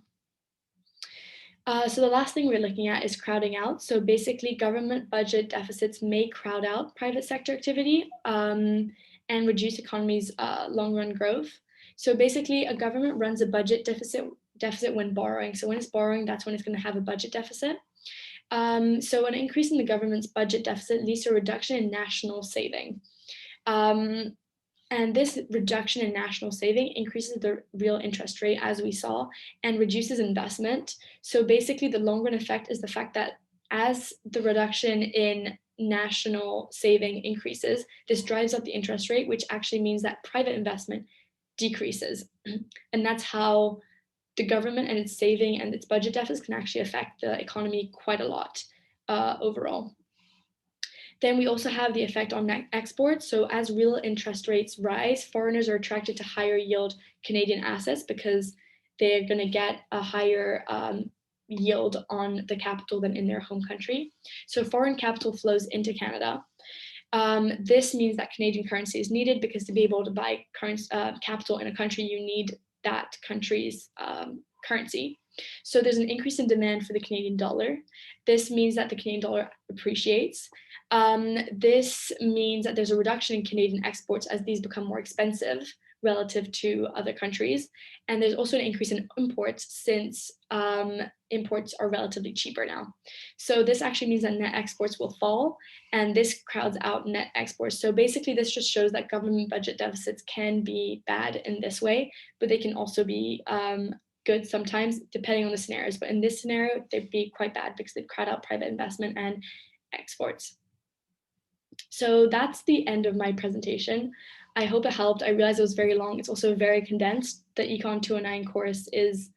So the last thing we're looking at is crowding out. So basically, government budget deficits may crowd out private sector activity and reduce economies' long-run growth. So basically, a government runs a budget deficit when borrowing. So when it's borrowing, that's when it's going to have a budget deficit. So an increase in the government's budget deficit leads to a reduction in national saving. And this reduction in national saving increases the real interest rate, as we saw, and reduces investment. So basically, the long-run effect is the fact that as the reduction in national saving increases, this drives up the interest rate, which actually means that private investment decreases. And that's how the government and its saving and its budget deficits can actually affect the economy quite a lot overall. Then we also have the effect on exports. So as real interest rates rise, foreigners are attracted to higher yield Canadian assets because they're going to get a higher yield on the capital than in their home country. So foreign capital flows into Canada. This means that Canadian currency is needed because to be able to buy capital in a country, you need that country's currency. So there's an increase in demand for the Canadian dollar. This means that the Canadian dollar appreciates. This means that there's a reduction in Canadian exports as these become more expensive, relative to other countries. And there's also an increase in imports since imports are relatively cheaper now. So this actually means that net exports will fall, and this crowds out net exports. So basically, this just shows that government budget deficits can be bad in this way, but they can also be good sometimes, depending on the scenarios. But in this scenario, they'd be quite bad because they crowd out private investment and exports. So that's the end of my presentation. I hope it helped. I realize it was very long. It's also very condensed. The Econ 209 course is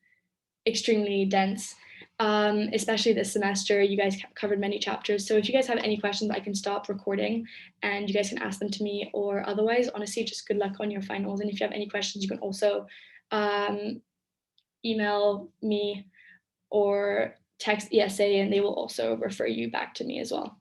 extremely dense, especially this semester. You guys covered many chapters. So if you guys have any questions, I can stop recording and you guys can ask them to me, or otherwise, honestly, just good luck on your finals. And if you have any questions, you can also email me or text ESA and they will also refer you back to me as well.